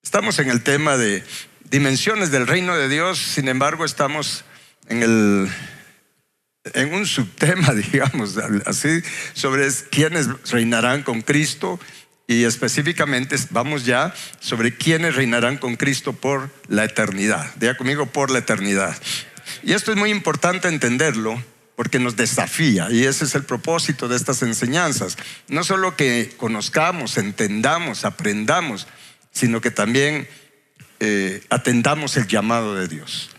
Estamos en el tema de dimensiones del reino de Dios. Sin embargo, estamos en un subtema, digamos, así, sobre quiénes reinarán con Cristo. Y específicamente vamos ya sobre quiénes reinarán con Cristo por la eternidad. Diga conmigo, por la eternidad. Y esto es muy importante entenderlo, porque nos desafía, y ese es el propósito de estas enseñanzas. No solo que conozcamos, entendamos, aprendamos, sino que también atendamos el llamado de Dios.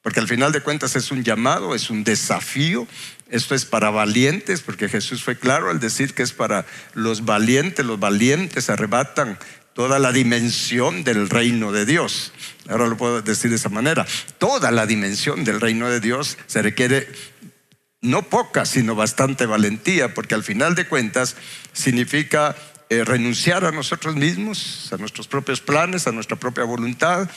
Porque al final de cuentas es un llamado, es un desafío. Esto es para valientes, porque Jesús fue claro al decir que es para los valientes. Los valientes arrebatan toda la dimensión del reino de Dios. Ahora lo puedo decir de esa manera. Toda la dimensión del reino de Dios se requiere no poca, sino bastante valentía, porque al final de cuentas significa renunciar a nosotros mismos, a nuestros propios planes, a nuestra propia voluntad,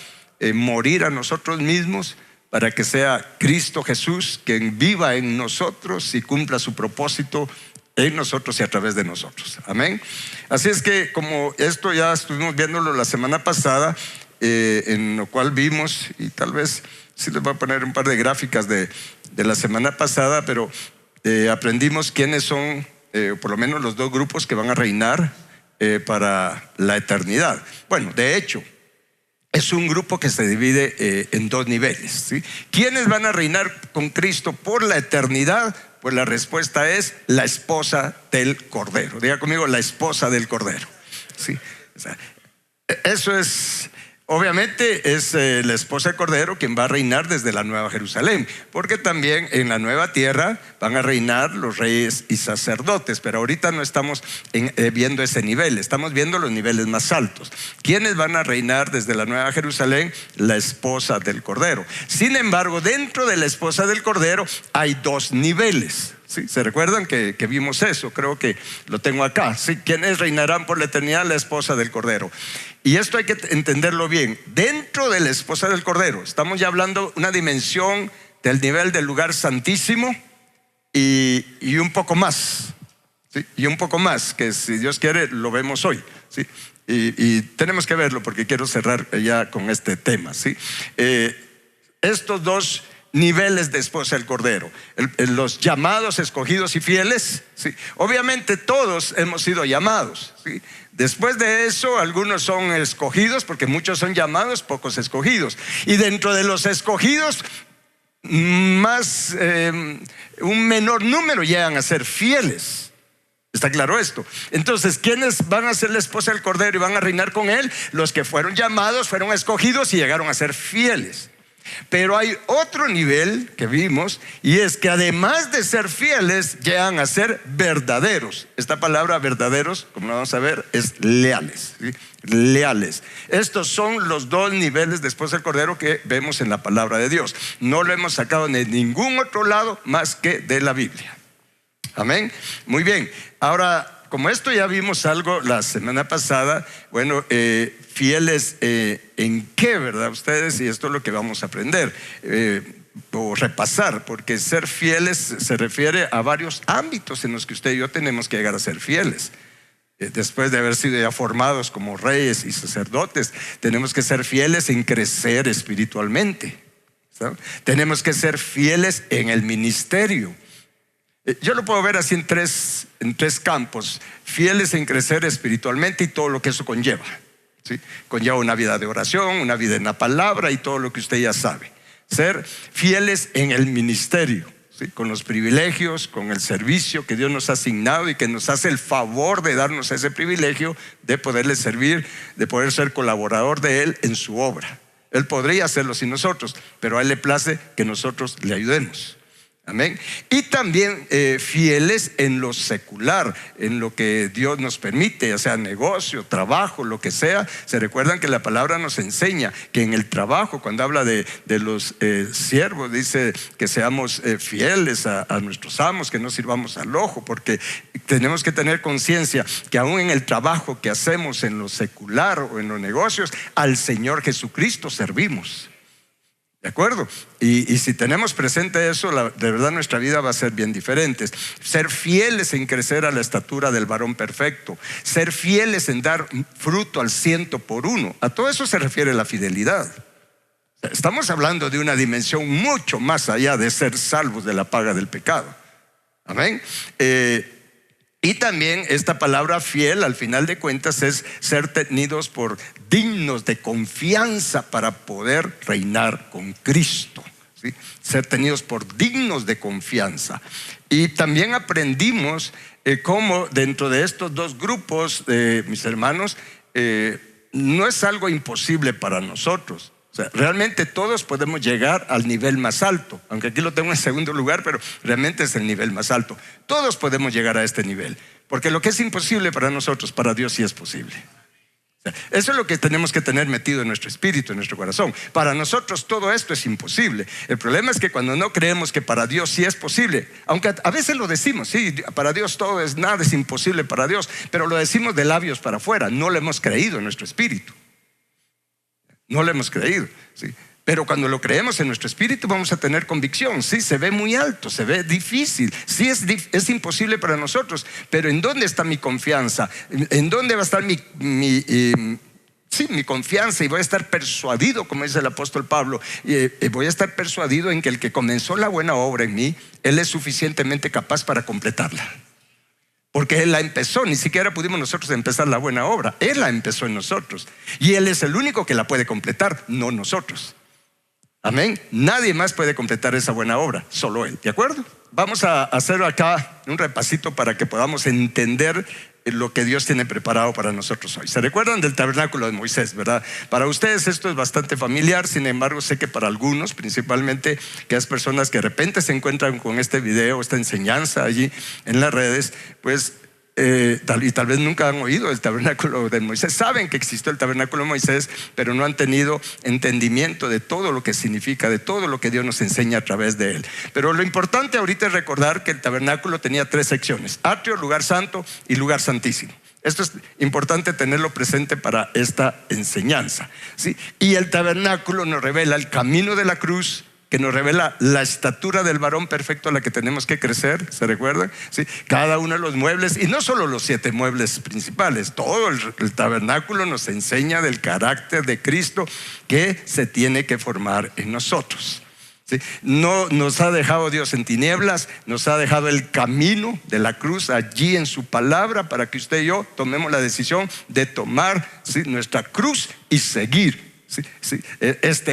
morir a nosotros mismos para que sea Cristo Jesús quien viva en nosotros y cumpla su propósito en nosotros y a través de nosotros. Amén. Así es que, como esto ya estuvimos viéndolo la semana pasada, en lo cual vimos, y tal vez sí les voy a poner un par de gráficas de la semana pasada, pero aprendimos quiénes son, por lo menos los dos grupos que van a reinar para la eternidad. Bueno, de hecho, es un grupo que se divide en dos niveles, ¿sí? ¿Quiénes van a reinar con Cristo por la eternidad? Pues la respuesta es la esposa del Cordero. Diga conmigo, la esposa del Cordero, ¿sí? O sea, eso es, obviamente es la esposa del Cordero quien va a reinar desde la Nueva Jerusalén, porque también en la nueva tierra van a reinar los reyes y sacerdotes. Pero ahorita no estamos viendo ese nivel, estamos viendo los niveles más altos. ¿Quiénes van a reinar desde la Nueva Jerusalén? La esposa del Cordero. Sin embargo, dentro de la esposa del Cordero hay dos niveles, ¿sí? ¿Se recuerdan que vimos eso? Creo que lo tengo acá, ¿sí? ¿Quiénes reinarán por la eternidad? La esposa del Cordero. Y esto hay que entenderlo bien. Dentro de la esposa del Cordero estamos ya hablando una dimensión del nivel del lugar santísimo y un poco más, ¿sí? Y un poco más, que si Dios quiere lo vemos hoy, ¿sí? Y tenemos que verlo porque quiero cerrar ya con este tema, ¿sí? Estos dos niveles de esposa del Cordero, los llamados, escogidos y fieles, ¿sí? Obviamente todos hemos sido llamados, ¿sí? Después de eso, algunos son escogidos, porque muchos son llamados, pocos escogidos. Y dentro de los escogidos, un menor número llegan a ser fieles. ¿Está claro esto? Entonces, ¿quiénes van a ser la esposa del Cordero y van a reinar con él? Los que fueron llamados, fueron escogidos y llegaron a ser fieles. Pero hay otro nivel que vimos, y es que además de ser fieles, llegan a ser verdaderos. Esta palabra verdaderos, como lo vamos a ver, es leales, ¿sí? Leales. Estos son los dos niveles de esposa del Cordero que vemos en la palabra de Dios. No lo hemos sacado de ningún otro lado más que de la Biblia. Amén. Muy bien. Ahora, como esto ya vimos algo la semana pasada, bueno, fieles en qué, ¿verdad? Ustedes, y esto es lo que vamos a aprender o repasar, porque ser fieles se refiere a varios ámbitos en los que usted y yo tenemos que llegar a ser fieles. Después de haber sido ya formados como reyes y sacerdotes, tenemos que ser fieles en crecer espiritualmente, ¿sabe? Tenemos que ser fieles en el ministerio. Yo lo puedo ver así en tres campos: fieles en crecer espiritualmente y todo lo que eso conlleva, ¿sí? Conlleva una vida de oración, una vida en la palabra y todo lo que usted ya sabe. Ser fieles en el ministerio, ¿sí? Con los privilegios, con el servicio que Dios nos ha asignado y que nos hace el favor de darnos ese privilegio de poderle servir, de poder ser colaborador de Él en su obra. Él podría hacerlo sin nosotros, pero a Él le place que nosotros le ayudemos. Amén. Y también fieles en lo secular, en lo que Dios nos permite, ya sea negocio, trabajo, lo que sea. Se recuerdan que la palabra nos enseña que en el trabajo, cuando habla de los siervos, dice que seamos fieles a nuestros amos, que no sirvamos al ojo, porque tenemos que tener conciencia que aún en el trabajo que hacemos, en lo secular o en los negocios, al Señor Jesucristo servimos. ¿De acuerdo? Y si tenemos presente eso, de verdad nuestra vida va a ser bien diferente. Ser fieles en crecer a la estatura del varón perfecto. Ser fieles en dar fruto al 100 por 1. A todo eso se refiere la fidelidad. Estamos hablando de una dimensión mucho más allá de ser salvos de la paga del pecado. Amén. Y también esta palabra fiel, al final de cuentas, es ser tenidos por dignos de confianza para poder reinar con Cristo, ¿sí? Ser tenidos por dignos de confianza. Y también aprendimos cómo dentro de estos dos grupos, mis hermanos, no es algo imposible para nosotros. O sea, realmente todos podemos llegar al nivel más alto, aunque aquí lo tengo en segundo lugar, pero realmente es el nivel más alto. Todos podemos llegar a este nivel, porque lo que es imposible para nosotros, para Dios sí es posible. O sea, eso es lo que tenemos que tener metido en nuestro espíritu, en nuestro corazón. Para nosotros todo esto es imposible. El problema es que cuando no creemos que para Dios sí es posible, aunque a veces lo decimos, sí, para Dios nada es imposible para Dios, pero lo decimos de labios para afuera, no lo hemos creído en nuestro espíritu. No lo hemos creído, ¿sí? Pero cuando lo creemos en nuestro espíritu vamos a tener convicción. Sí, se ve muy alto, se ve difícil. Sí, es imposible para nosotros. Pero ¿en dónde está mi confianza? ¿En dónde va a estar mi confianza? Y voy a estar persuadido, como dice el apóstol Pablo, voy a estar persuadido en que el que comenzó la buena obra en mí, Él es suficientemente capaz para completarla. Porque Él la empezó, ni siquiera pudimos nosotros empezar la buena obra. Él la empezó en nosotros. Y Él es el único que la puede completar, no nosotros. Amén. Nadie más puede completar esa buena obra, solo Él. ¿De acuerdo? Vamos a hacer acá un repasito para que podamos entender lo que Dios tiene preparado para nosotros hoy. ¿Se recuerdan del tabernáculo de Moisés, verdad? Para ustedes esto es bastante familiar. Sin embargo, sé que para algunos, principalmente aquellas personas que de repente se encuentran con este video, esta enseñanza allí en las redes, pues tal vez nunca han oído el tabernáculo de Moisés. Saben que existió el tabernáculo de Moisés, pero no han tenido entendimiento de todo lo que significa, de todo lo que Dios nos enseña a través de él. Pero lo importante ahorita es recordar que el tabernáculo tenía 3 secciones: atrio, lugar santo y lugar santísimo. Esto es importante tenerlo presente para esta enseñanza, ¿sí? Y el tabernáculo nos revela el camino de la cruz, que nos revela la estatura del varón perfecto a la que tenemos que crecer. ¿Se recuerdan? ¿Sí? Cada uno de los muebles, y no solo los 7 muebles principales, todo el tabernáculo nos enseña del carácter de Cristo que se tiene que formar en nosotros. ¿Sí? No nos ha dejado Dios en tinieblas, nos ha dejado el camino de la cruz allí en su palabra para que usted y yo tomemos la decisión de tomar, ¿sí?, nuestra cruz y seguir. Sí,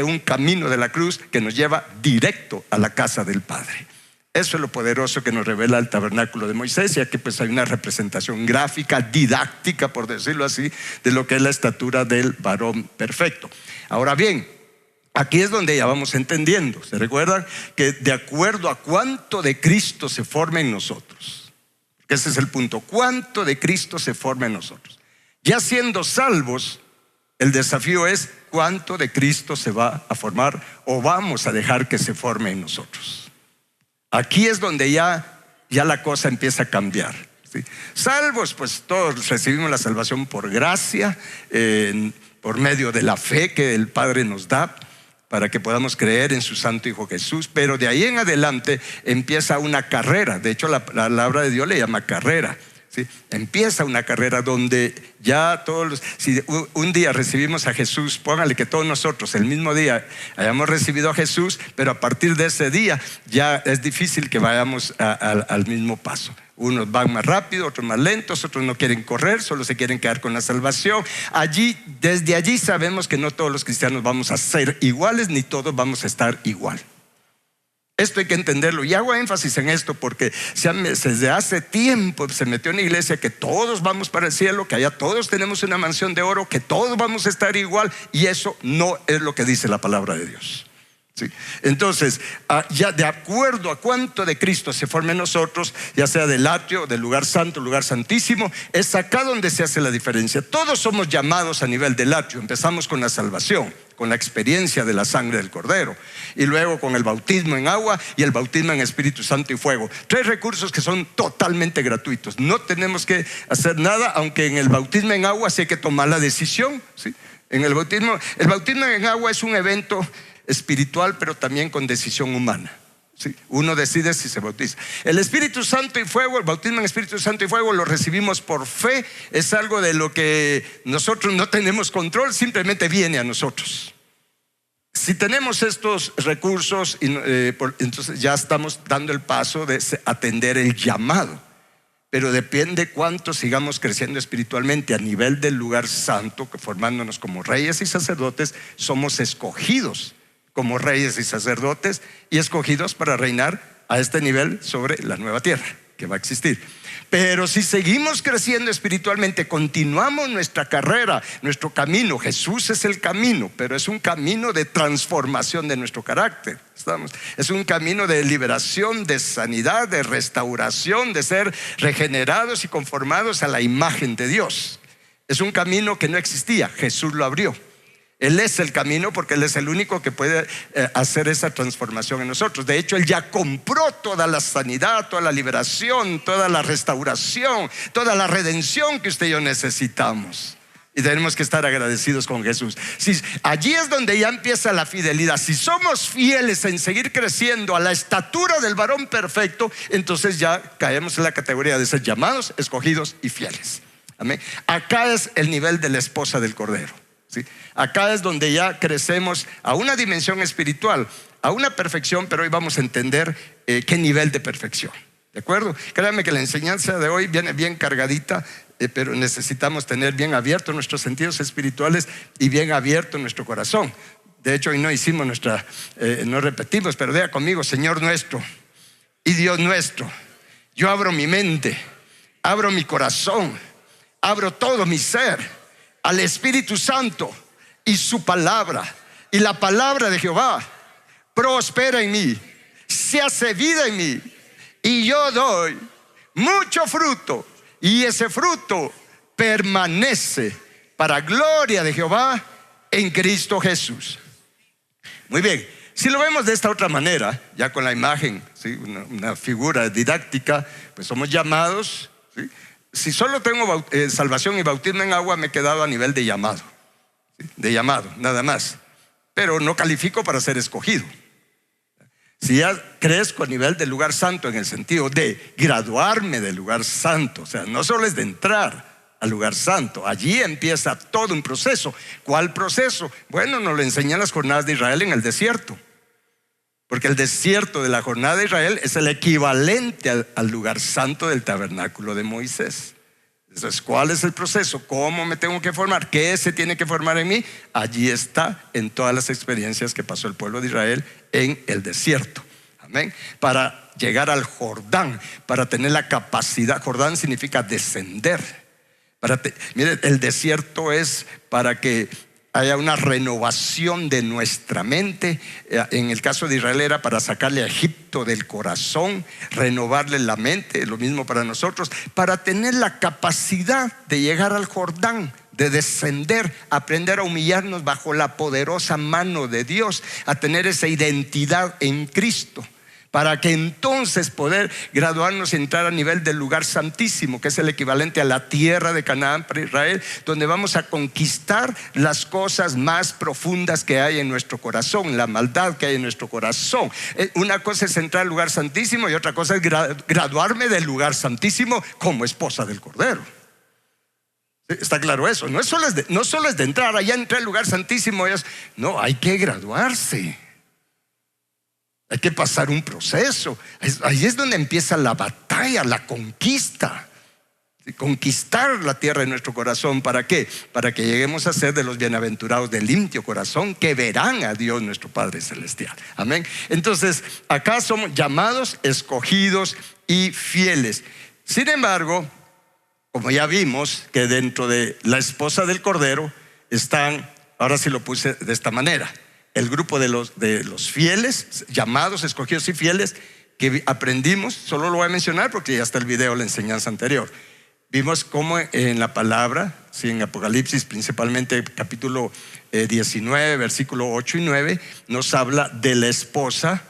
un camino de la cruz que nos lleva directo a la casa del Padre. Eso es lo poderoso que nos revela el tabernáculo de Moisés. Y aquí pues hay una representación gráfica, didáctica, por decirlo así, de lo que es la estatura del varón perfecto. Ahora bien, aquí es donde ya vamos entendiendo. ¿Se recuerdan? Que de acuerdo a cuánto de Cristo se forma en nosotros, ese es el punto, cuánto de Cristo se forma en nosotros. Ya siendo salvos, el desafío es cuánto de Cristo se va a formar o vamos a dejar que se forme en nosotros. Aquí es donde ya la cosa empieza a cambiar, ¿sí? Salvos, pues todos recibimos la salvación por gracia, por medio de la fe que el Padre nos da para que podamos creer en su santo Hijo Jesús. Pero de ahí en adelante empieza una carrera. De hecho la palabra de Dios le llama carrera. ¿Sí? Empieza una carrera donde ya si un día recibimos a Jesús, póngale que todos nosotros el mismo día hayamos recibido a Jesús, pero a partir de ese día ya es difícil que vayamos al mismo paso. Unos van más rápido, otros más lentos, otros no quieren correr, solo se quieren quedar con la salvación. Desde allí sabemos que no todos los cristianos vamos a ser iguales, ni todos vamos a estar igual. Esto hay que entenderlo, y hago énfasis en esto porque desde hace tiempo se metió en la iglesia que todos vamos para el cielo, que allá todos tenemos una mansión de oro, que todos vamos a estar igual, y eso no es lo que dice la palabra de Dios. ¿Sí? Entonces, ya de acuerdo a cuánto de Cristo se forme en nosotros, ya sea del atrio, del lugar santo, lugar santísimo, es acá donde se hace la diferencia. Todos somos llamados a nivel del atrio. Empezamos con la salvación, con la experiencia de la sangre del Cordero, y luego con el bautismo en agua y el bautismo en Espíritu Santo y fuego. 3 recursos que son totalmente gratuitos. No tenemos que hacer nada, aunque en el bautismo en agua sí hay que tomar la decisión, ¿sí? En el bautismo en agua es un evento espiritual, pero también con decisión humana. ¿Sí? Uno decide si se bautiza. El Espíritu Santo y fuego, el bautismo en Espíritu Santo y fuego lo recibimos por fe. Es algo de lo que nosotros no tenemos control, simplemente viene a nosotros. Si tenemos estos recursos, entonces ya estamos dando el paso de atender el llamado. Pero depende cuánto sigamos creciendo espiritualmente a nivel del lugar santo, que formándonos como reyes y sacerdotes, somos escogidos como reyes y sacerdotes y escogidos para reinar a este nivel sobre la nueva tierra que va a existir. Pero si seguimos creciendo espiritualmente, continuamos nuestra carrera, nuestro camino. Jesús es el camino, pero es un camino de transformación de nuestro carácter. Es un camino de liberación, de sanidad, de restauración, de ser regenerados y conformados a la imagen de Dios. Es un camino que no existía, Jesús lo abrió. Él es el camino porque Él es el único que puede hacer esa transformación en nosotros. De hecho, Él ya compró toda la sanidad, toda la liberación, toda la restauración, toda la redención que usted y yo necesitamos. Y tenemos que estar agradecidos con Jesús. Allí es donde ya empieza la fidelidad. Si somos fieles en seguir creciendo a la estatura del varón perfecto, entonces ya caemos en la categoría de ser llamados, escogidos y fieles. Amén. Acá es el nivel de la esposa del Cordero. ¿Sí? Acá es donde ya crecemos a una dimensión espiritual, a una perfección, pero hoy vamos a entender qué nivel de perfección. ¿De acuerdo? Créanme que la enseñanza de hoy viene bien cargadita, pero necesitamos tener bien abiertos nuestros sentidos espirituales y bien abierto nuestro corazón. De hecho, hoy no hicimos no repetimos, pero diga conmigo: Señor nuestro y Dios nuestro, yo abro mi mente, abro mi corazón, abro todo mi ser al Espíritu Santo y su palabra. Y la palabra de Jehová prospera en mí, se hace vida en mí, y yo doy mucho fruto, y ese fruto permanece para gloria de Jehová en Cristo Jesús. Muy bien, si lo vemos de esta otra manera, ya con la imagen, ¿sí? una figura didáctica, pues somos llamados, ¿sí? Si solo tengo salvación y bautismo en agua, me he quedado a nivel de llamado, ¿sí? De llamado, nada más. Pero no califico para ser escogido. Si ya crezco a nivel del lugar santo, en el sentido de graduarme del lugar santo, o sea, no solo es de entrar al lugar santo, allí empieza todo un proceso. ¿Cuál proceso? Bueno, nos lo enseñan las jornadas de Israel en el desierto. Porque el desierto de la jornada de Israel es el equivalente al lugar santo del tabernáculo de Moisés. Entonces, ¿cuál es el proceso? ¿Cómo me tengo que formar? ¿Qué se tiene que formar en mí? Allí está en todas las experiencias que pasó el pueblo de Israel en el desierto. Amén. Para llegar al Jordán, para tener la capacidad. Jordán significa descender. Mire, el desierto es para que haya una renovación de nuestra mente. En el caso de Israel era para sacarle a Egipto del corazón, renovarle la mente. Lo mismo para nosotros, para tener la capacidad de llegar al Jordán, de descender, aprender a humillarnos bajo la poderosa mano de Dios, a tener esa identidad en Cristo, para que entonces poder graduarnos y entrar a nivel del lugar santísimo, que es el equivalente a la tierra de Canaán para Israel, donde vamos a conquistar las cosas más profundas que hay en nuestro corazón, la maldad que hay en nuestro corazón. Una cosa es entrar al lugar santísimo y otra cosa es graduarme del lugar santísimo como esposa del Cordero. ¿Está claro eso? No solo es de entrar, allá entré al lugar santísimo. No, hay que graduarse. Hay que pasar un proceso. Ahí es donde empieza la batalla, la conquista. Conquistar la tierra de nuestro corazón. ¿Para qué? Para que lleguemos a ser de los bienaventurados de limpio corazón, que verán a Dios nuestro Padre Celestial. Amén. Entonces, acá somos llamados, escogidos y fieles. Sin embargo, como ya vimos que dentro de la esposa del Cordero están, ahora sí lo puse de esta manera, el grupo de los fieles, llamados, escogidos y fieles, que aprendimos. Solo lo voy a mencionar porque ya está el video, la enseñanza anterior. Vimos cómo en la palabra, sí, en Apocalipsis, principalmente capítulo 19, versículo 8 y 9, nos habla de la esposa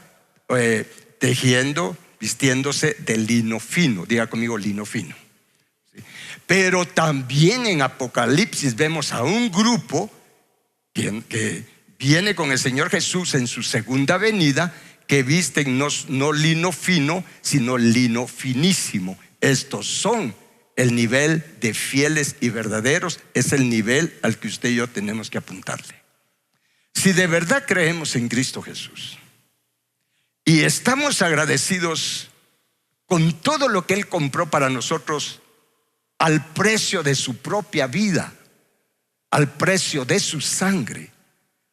tejiendo, vistiéndose de lino fino. Diga conmigo, lino fino. ¿Sí? Pero también en Apocalipsis vemos a un grupo que viene con el Señor Jesús en su segunda venida, que visten no lino fino, sino lino finísimo. Estos son el nivel de fieles y verdaderos, es el nivel al que usted y yo tenemos que apuntarle. Si de verdad creemos en Cristo Jesús y estamos agradecidos con todo lo que Él compró para nosotros al precio de su propia vida, al precio de su sangre,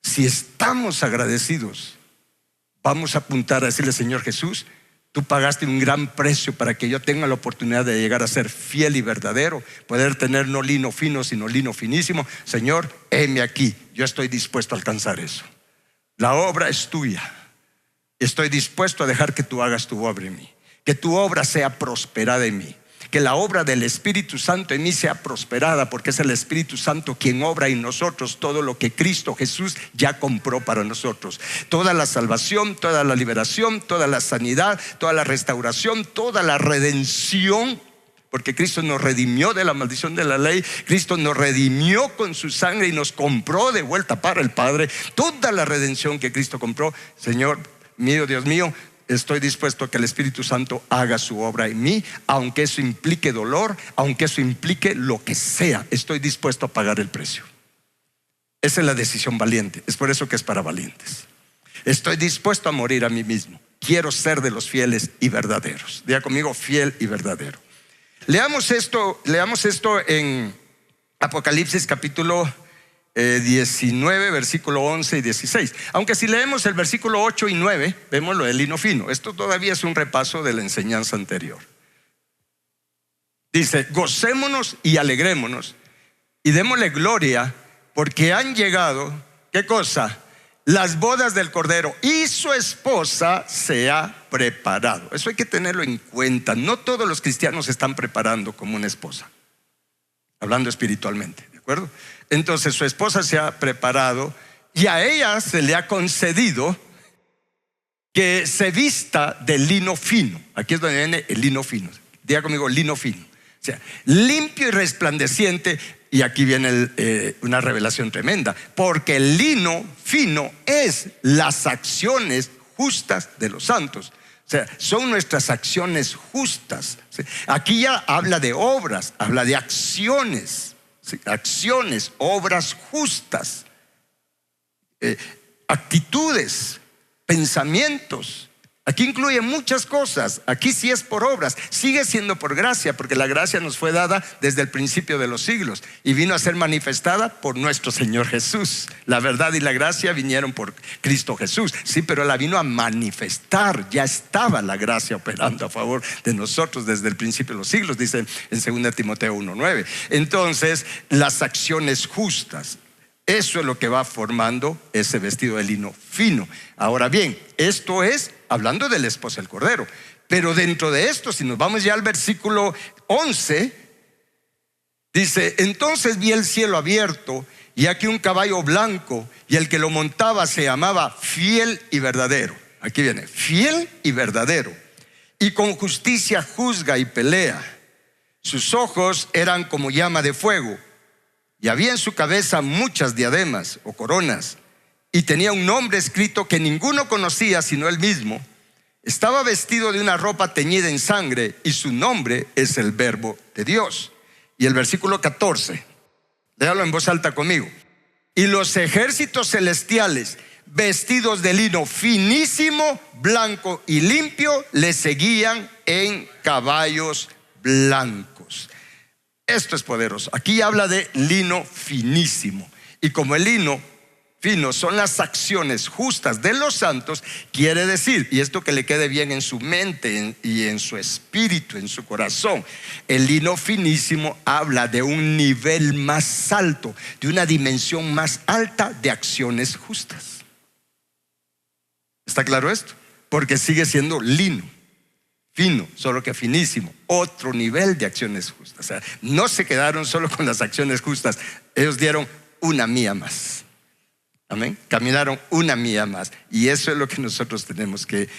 si estamos agradecidos, vamos a apuntar a decirle: Señor Jesús, tú pagaste un gran precio para que yo tenga la oportunidad de llegar a ser fiel y verdadero, poder tener no lino fino, sino lino finísimo. Señor, heme aquí, yo estoy dispuesto a alcanzar eso. La obra es tuya. Estoy dispuesto a dejar que tú hagas tu obra en mí, que tu obra sea prosperada en mí, que la obra del Espíritu Santo en mí sea prosperada, porque es el Espíritu Santo quien obra en nosotros todo lo que Cristo Jesús ya compró para nosotros. Toda la salvación, toda la liberación, toda la sanidad, toda la restauración, toda la redención, porque Cristo nos redimió de la maldición de la ley. Cristo nos redimió con su sangre y nos compró de vuelta para el Padre. Toda la redención que Cristo compró. Señor mío, Dios mío, estoy dispuesto a que el Espíritu Santo haga su obra en mí, aunque eso implique dolor, aunque eso implique lo que sea. Estoy dispuesto a pagar el precio. Esa es la decisión valiente. Es por eso que es para valientes. Estoy dispuesto a morir a mí mismo. Quiero ser de los fieles y verdaderos. Diga conmigo: fiel y verdadero. Leamos esto en Apocalipsis capítulo 19, versículo 11 y 16. Aunque si leemos el versículo 8 y 9, vemos lo del lino fino. Esto todavía es un repaso de la enseñanza anterior. Dice: gocémonos y alegrémonos y démosle gloria, porque han llegado, ¿qué cosa? Las bodas del Cordero, y su esposa se ha preparado. Eso hay que tenerlo en cuenta. No todos los cristianos se están preparando como una esposa, hablando espiritualmente, ¿de acuerdo? Entonces su esposa se ha preparado y a ella se le ha concedido que se vista de lino fino. Aquí es donde viene el lino fino. Diga conmigo: lino fino. O sea, limpio y resplandeciente. Y aquí viene una revelación tremenda, porque el lino fino es las acciones justas de los santos. O sea, son nuestras acciones justas. ¿Sí? Aquí ya habla de obras, habla de acciones. ¿Sí? Acciones, obras justas, actitudes, pensamientos. Aquí incluye muchas cosas. Aquí sí es por obras, sigue siendo por gracia, porque la gracia nos fue dada desde el principio de los siglos y vino a ser manifestada por nuestro Señor Jesús. La verdad y la gracia vinieron por Cristo Jesús, sí, pero la vino a manifestar. Ya estaba la gracia operando a favor de nosotros desde el principio de los siglos, dice en 2 Timoteo 1:9. Entonces, las acciones justas, eso es lo que va formando ese vestido de lino fino. Ahora bien, esto es hablando de la esposa del Cordero. Pero dentro de esto, si nos vamos ya al versículo 11, dice: entonces vi el cielo abierto y aquí un caballo blanco, y el que lo montaba se llamaba Fiel y Verdadero. Aquí viene: fiel y verdadero, y con justicia juzga y pelea. Sus ojos eran como llama de fuego, y había en su cabeza muchas diademas o coronas, y tenía un nombre escrito que ninguno conocía sino él mismo. Estaba vestido de una ropa teñida en sangre, y su nombre es el Verbo de Dios. Y el versículo 14, léalo en voz alta conmigo: y los ejércitos celestiales, vestidos de lino finísimo, blanco y limpio, le seguían en caballos blancos. Esto es poderoso. Aquí habla de lino finísimo, y como el lino fino son las acciones justas de los santos, quiere decir, y esto que le quede bien en su mente y en su espíritu, en su corazón, el lino finísimo habla de un nivel más alto, de una dimensión más alta de acciones justas. ¿Está claro esto? Porque sigue siendo lino fino, solo que finísimo, otro nivel de acciones justas. O sea, no se quedaron solo con las acciones justas, ellos dieron una milla más. Amén. Caminaron una milla más. Y eso es lo que nosotros tenemos que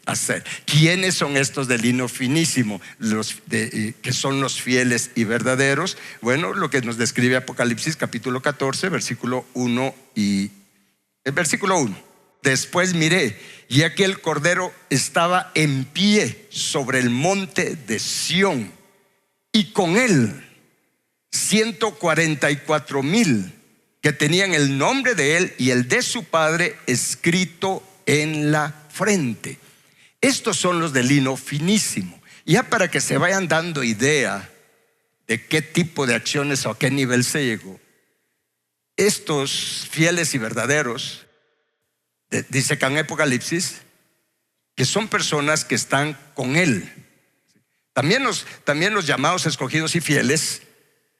hacer. ¿Quiénes son estos de lino finísimo? Que son los fieles y verdaderos. Bueno, lo que nos describe Apocalipsis capítulo 14, versículo 1 y el versículo 1. Después miré, y aquí el Cordero estaba en pie sobre el monte de Sión, y con él 144,000 que tenían el nombre de él y el de su padre escrito en la frente. Estos son los de lino finísimo. Ya para que se vayan dando idea de qué tipo de acciones o a qué nivel se llegó, estos fieles y verdaderos, dice acá en Apocalipsis, que son personas que están con él. También los llamados, escogidos y fieles,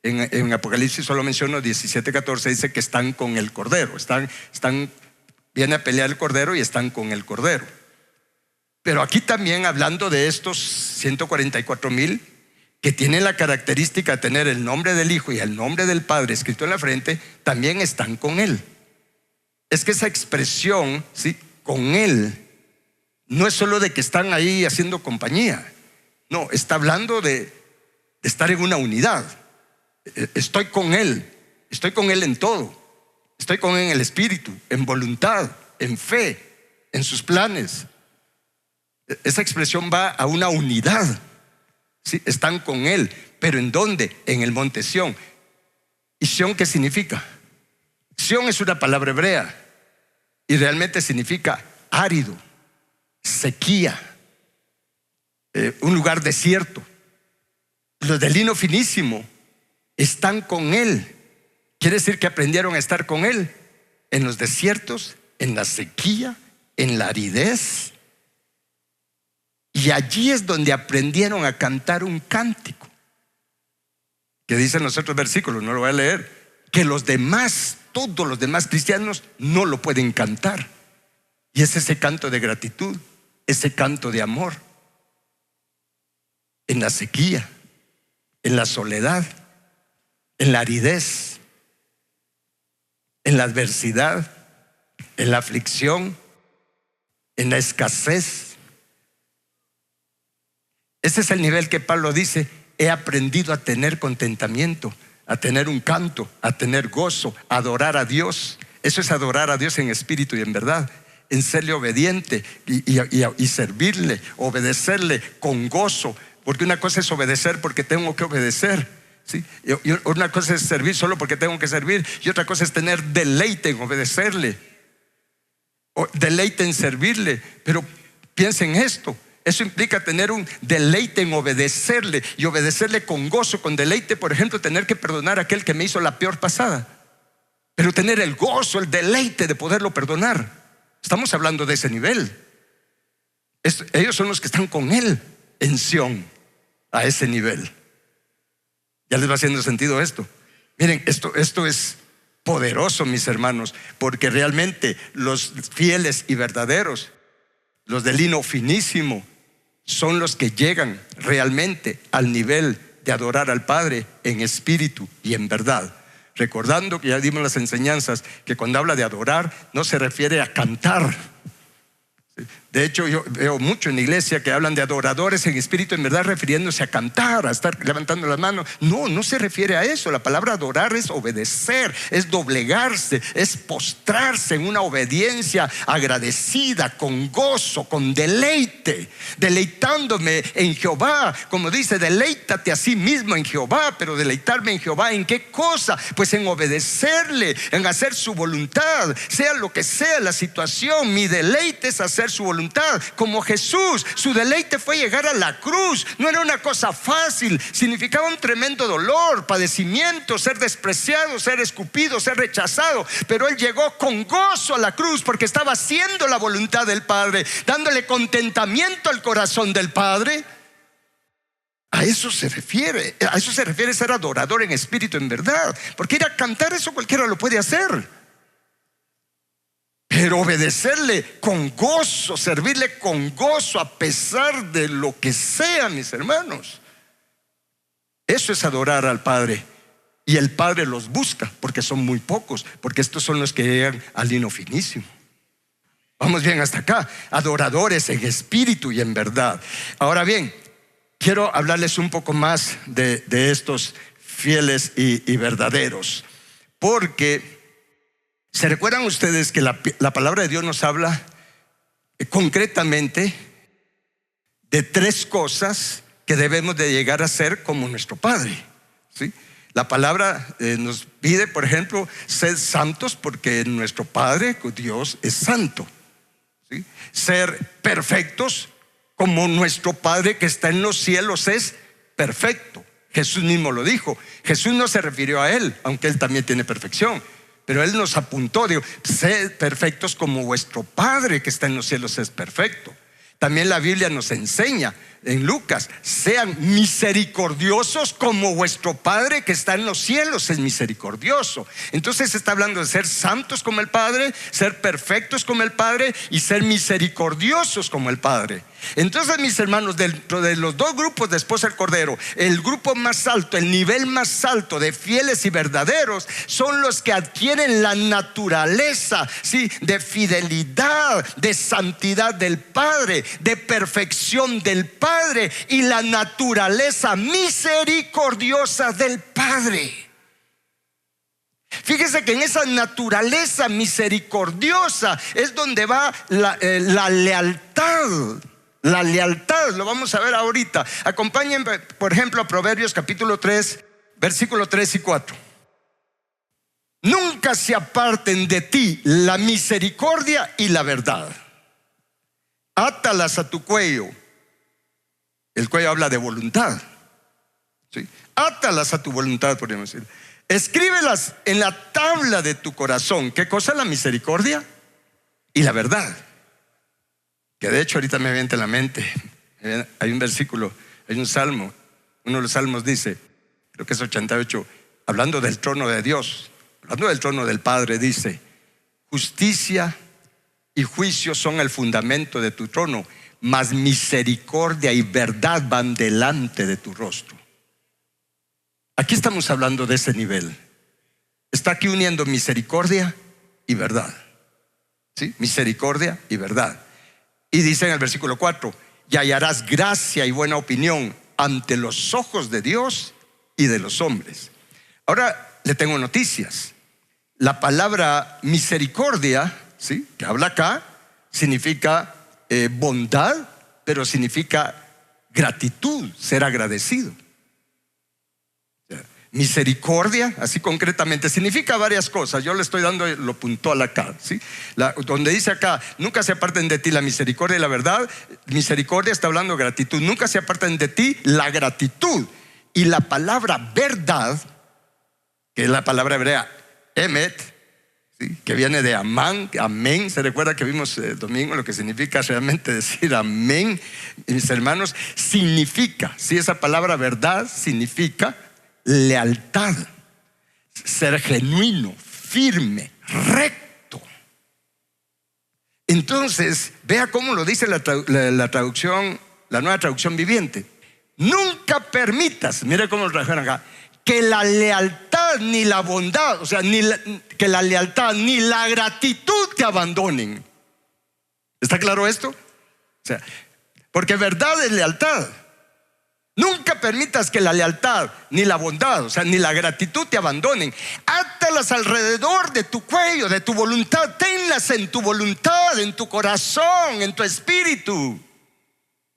en Apocalipsis solo menciono 17:14, dice que están con el Cordero. Viene a pelear el Cordero y están con el Cordero. Pero aquí también, hablando de estos 144,000 que tienen la característica de tener el nombre del Hijo y el nombre del Padre escrito en la frente, también están con él. Es que esa expresión, ¿sí?, con él, no es solo de que están ahí haciendo compañía. No, está hablando de estar en una unidad. Estoy con él en todo. Estoy con él en el espíritu, en voluntad, en fe, en sus planes. Esa expresión va a una unidad, ¿sí? Están con él, pero ¿en dónde? En el monte Sión. ¿Y Sión qué significa? Sión es una palabra hebrea y realmente significa árido, sequía, un lugar desierto. Los de lino finísimo están con él. Quiere decir que aprendieron a estar con él en los desiertos, en la sequía, en la aridez. Y allí es donde aprendieron a cantar un cántico que dicen los otros versículos, no lo voy a leer, que todos los demás cristianos no lo pueden cantar. Y es ese canto de gratitud, ese canto de amor. En la sequía, en la soledad, en la aridez, en la adversidad, en la aflicción, en la escasez. Ese es el nivel que Pablo dice: he aprendido a tener contentamiento, a tener un canto, a tener gozo, a adorar a Dios. Eso es adorar a Dios en espíritu y en verdad, en serle obediente y servirle, obedecerle con gozo. Porque una cosa es obedecer porque tengo que obedecer, ¿sí? Y una cosa es servir solo porque tengo que servir, y otra cosa es tener deleite en obedecerle, o deleite en servirle. Pero piensen esto: eso implica tener un deleite en obedecerle, y obedecerle con gozo, con deleite. Por ejemplo, tener que perdonar a aquel que me hizo la peor pasada, pero tener el gozo, el deleite de poderlo perdonar. Estamos hablando de ese nivel. Ellos son los que están con él en Sión, a ese nivel. ¿Ya les va haciendo sentido esto? Miren, esto es poderoso, mis hermanos, porque realmente los fieles y verdaderos, los de lino finísimo, son los que llegan realmente al nivel de adorar al Padre en espíritu y en verdad. Recordando que ya dimos las enseñanzas, que cuando habla de adorar no se refiere a cantar. De hecho, yo veo mucho en la iglesia que hablan de adoradores en espíritu en verdad, refiriéndose a cantar, a estar levantando las manos. No se refiere a eso. La palabra adorar es obedecer, es doblegarse, es postrarse en una obediencia agradecida, con gozo, con deleite, deleitándome en Jehová. Como dice, deleítate a sí mismo en Jehová. Pero deleitarme en Jehová, ¿en qué cosa? Pues en obedecerle, en hacer su voluntad, sea lo que sea la situación. Mi deleite es hacer su voluntad. Como Jesús, su deleite fue llegar a la cruz. No era una cosa fácil, significaba un tremendo dolor, padecimiento, ser despreciado, ser escupido, ser rechazado. Pero él llegó con gozo a la cruz porque estaba haciendo la voluntad del Padre, dándole contentamiento al corazón del Padre. A eso se refiere ser adorador en espíritu, en verdad. Porque ir a cantar, eso cualquiera lo puede hacer. Pero obedecerle con gozo, servirle con gozo a pesar de lo que sea, mis hermanos, eso es adorar al Padre. Y el Padre los busca porque son muy pocos, porque estos son los que llegan al lino finísimo. Vamos bien hasta acá. Adoradores en espíritu y en verdad. Ahora bien, quiero hablarles un poco más de estos fieles y verdaderos, porque ¿se recuerdan ustedes que la palabra de Dios nos habla concretamente de 3 cosas que debemos de llegar a ser como nuestro Padre? ¿Sí? La palabra nos pide, por ejemplo, ser santos porque nuestro Padre, Dios, es santo. ¿Sí? Ser perfectos como nuestro Padre que está en los cielos es perfecto. Jesús mismo lo dijo. Jesús no se refirió a Él, aunque Él también tiene perfección, pero Él nos apuntó, dijo, sed perfectos como vuestro Padre que está en los cielos es perfecto. También la Biblia nos enseña en Lucas, sean misericordiosos como vuestro Padre que está en los cielos es misericordioso. Entonces está hablando de ser santos como el Padre, ser perfectos como el Padre y ser misericordiosos como el Padre. Entonces, mis hermanos, dentro de los 2 grupos de esposa del Cordero, el grupo más alto, el nivel más alto de fieles y verdaderos son los que adquieren la naturaleza, ¿sí?, de fidelidad, de santidad del Padre, de perfección del Padre y la naturaleza misericordiosa del Padre. Fíjese que en esa naturaleza misericordiosa es donde va la lealtad. La lealtad, lo vamos a ver ahorita. Acompáñenme, por ejemplo, a Proverbios capítulo 3, versículo 3 y 4. Nunca se aparten de ti la misericordia y la verdad. Átalas a tu cuello. El cuello habla de voluntad, ¿sí? Átalas a tu voluntad, podríamos decir. Escríbelas en la tabla de tu corazón. ¿Qué cosa? La misericordia y la verdad. Que de hecho ahorita me viene en la mente. Hay un versículo, hay un salmo. Uno de los salmos dice, creo que es 88, hablando del trono de Dios, hablando del trono del Padre, dice: justicia y juicio son el fundamento de tu trono, mas misericordia y verdad van delante de tu rostro. Aquí estamos hablando de ese nivel. Está aquí uniendo misericordia y verdad, ¿sí? Misericordia y verdad. Y dice en el versículo 4: y hallarás gracia y buena opinión ante los ojos de Dios y de los hombres. Ahora le tengo noticias. La palabra misericordia, ¿sí?, que habla acá, significa bondad, pero significa gratitud, ser agradecido. Misericordia, así concretamente, significa varias cosas. Yo le estoy dando lo puntual acá, ¿sí? Donde dice acá, nunca se aparten de ti la misericordia y la verdad. Misericordia está hablando de gratitud. Nunca se aparten de ti la gratitud. Y la palabra verdad, que es la palabra hebrea emet, ¿sí?, que viene de amán, amén. Se recuerda que vimos el domingo lo que significa realmente decir amén. Mis hermanos, significa, ¿sí?, esa palabra verdad significa lealtad, ser genuino, firme, recto. Entonces, vea cómo lo dice la traducción, la Nueva Traducción Viviente. Nunca permitas, mire cómo lo trajeron acá, que la lealtad ni la bondad, o sea, que la lealtad ni la gratitud te abandonen. ¿Está claro esto? O sea, porque verdad es lealtad. Nunca permitas que la lealtad ni la bondad, o sea, ni la gratitud te abandonen. Átalas alrededor de tu cuello, de tu voluntad. Tenlas en tu voluntad, en tu corazón, en tu espíritu,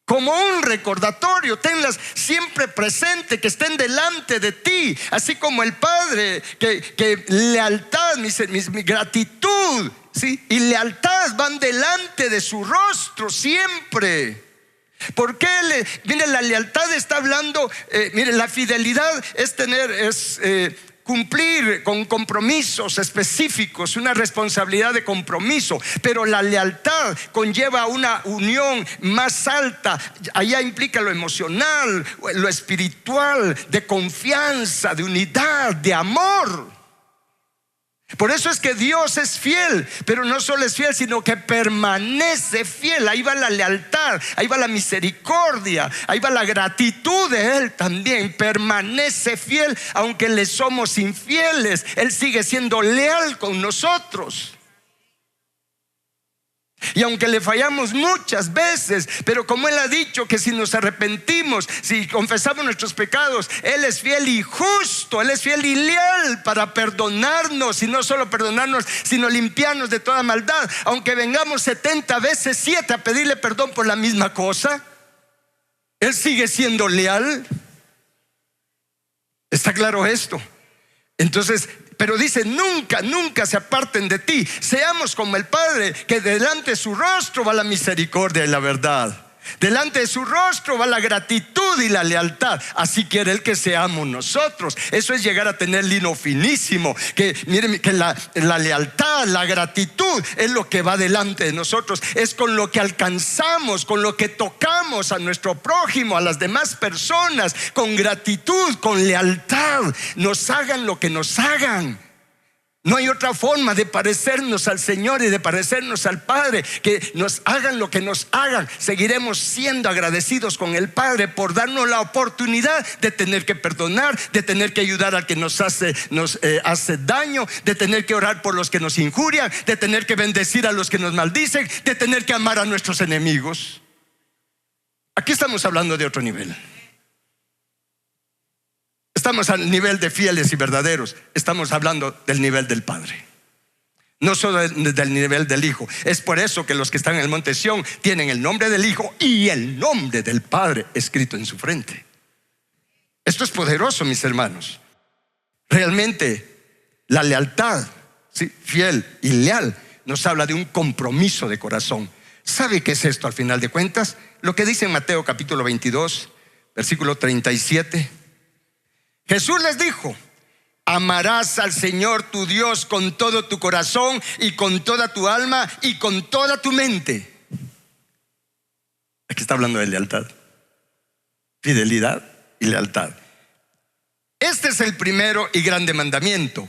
como un recordatorio. Tenlas siempre presente, que estén delante de ti. Así como el Padre, que lealtad, mi gratitud, ¿sí?, y lealtad van delante de su rostro siempre. ¿Por qué? Mire, la lealtad está hablando, mire, la fidelidad es cumplir con compromisos específicos, una responsabilidad de compromiso. Pero la lealtad conlleva una unión más alta. Allá implica lo emocional, lo espiritual, de confianza, de unidad, de amor. Por eso es que Dios es fiel, pero no solo es fiel, sino que permanece fiel. Ahí va la lealtad, ahí va la misericordia, ahí va la gratitud de Él también. Permanece fiel, aunque le somos infieles, Él sigue siendo leal con nosotros. Y aunque le fallamos muchas veces, pero como Él ha dicho que si nos arrepentimos, si confesamos nuestros pecados, Él es fiel y justo, Él es fiel y leal para perdonarnos, y no solo perdonarnos, sino limpiarnos de toda maldad. Aunque vengamos 70 veces 7 a pedirle perdón por la misma cosa, Él sigue siendo leal. ¿Está claro esto? Entonces, pero dice: nunca, nunca se aparten de ti. Seamos como el Padre, que delante de su rostro va la misericordia y la verdad. Delante de su rostro va la gratitud y la lealtad. Así quiere Él que seamos nosotros. Eso es llegar a tener lino finísimo. Que miren, que la lealtad, la gratitud es lo que va delante de nosotros. Es con lo que alcanzamos, con lo que tocamos a nuestro prójimo, a las demás personas. Con gratitud, con lealtad, nos hagan lo que nos hagan. No hay otra forma de parecernos al Señor y de parecernos al Padre. Que nos hagan lo que nos hagan, seguiremos siendo agradecidos con el Padre por darnos la oportunidad de tener que perdonar, de tener que ayudar al que nos hace daño, de tener que orar por los que nos injurian, de tener que bendecir a los que nos maldicen, de tener que amar a nuestros enemigos. Aquí estamos hablando de otro nivel. Estamos al nivel de fieles y verdaderos. Estamos hablando del nivel del Padre, no solo del nivel del Hijo. Es por eso que los que están en el monte Sión tienen el nombre del Hijo y el nombre del Padre escrito en su frente. Esto es poderoso, mis hermanos. Realmente la lealtad, ¿sí?, fiel y leal, nos habla de un compromiso de corazón. ¿Sabe qué es esto al final de cuentas? Lo que dice en Mateo capítulo 22, versículo 37. Jesús les dijo: amarás al Señor tu Dios con todo tu corazón y con toda tu alma y con toda tu mente. Aquí está hablando de lealtad, fidelidad y lealtad. Este es el primero y grande mandamiento.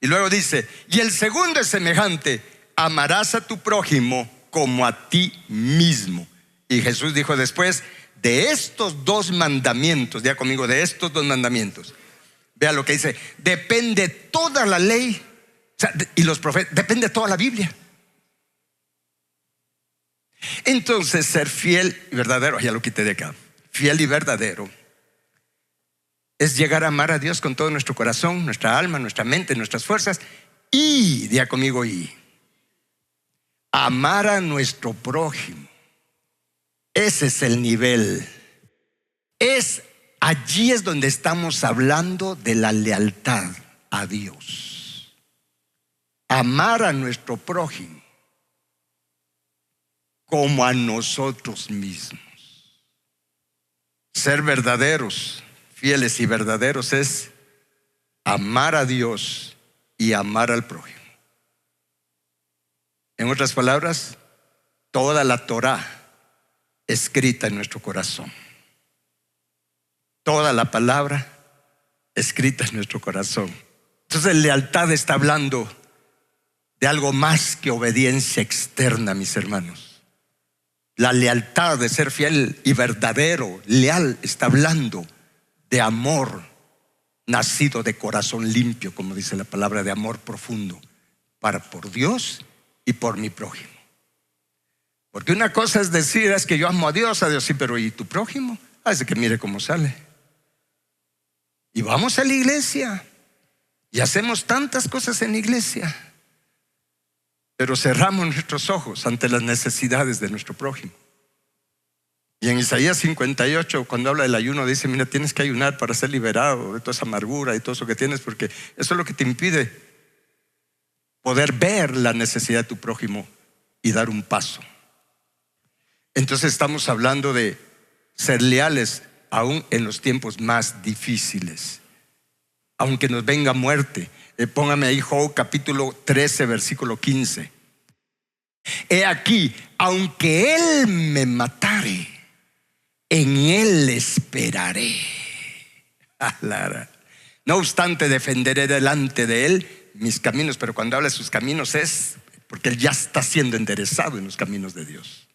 Y luego dice: y el segundo es semejante: amarás a tu prójimo como a ti mismo. Y Jesús dijo después: de estos dos mandamientos, diga conmigo, de estos dos mandamientos. Vea lo que dice: depende toda la ley, o sea, y los profetas, depende toda la Biblia. Entonces, ser fiel y verdadero, ya lo quité de acá. Fiel y verdadero es llegar a amar a Dios con todo nuestro corazón, nuestra alma, nuestra mente, nuestras fuerzas. Y, diga conmigo, y amar a nuestro prójimo. Ese es el nivel. Allí es donde estamos hablando de la lealtad a Dios. Amar a nuestro prójimo como a nosotros mismos. Ser verdaderos, fieles y verdaderos, es amar a Dios y amar al prójimo. En otras palabras, toda la Torá escrita en nuestro corazón. Toda la palabra escrita en nuestro corazón. Entonces, lealtad está hablando de algo más que obediencia externa, mis hermanos. La lealtad de ser fiel y verdadero, leal, está hablando de amor nacido de corazón limpio, como dice la palabra, de amor profundo por Dios y por mi prójimo. Porque una cosa es decir: es que yo amo a Dios sí, pero ¿y tu prójimo? Hace que mire cómo sale. Y vamos a la iglesia y hacemos tantas cosas en la iglesia, pero cerramos nuestros ojos ante las necesidades de nuestro prójimo. Y en Isaías 58, cuando habla del ayuno, dice: mira, tienes que ayunar para ser liberado de toda esa amargura y todo eso que tienes, porque eso es lo que te impide poder ver la necesidad de tu prójimo y dar un paso. Entonces estamos hablando de ser leales aún en los tiempos más difíciles, aunque nos venga muerte. Póngame ahí Job capítulo 13 versículo 15. He aquí, aunque él me matare, en él esperaré. No obstante, defenderé delante de él mis caminos. Pero cuando habla de sus caminos es porque él ya está siendo enderezado en los caminos de Dios.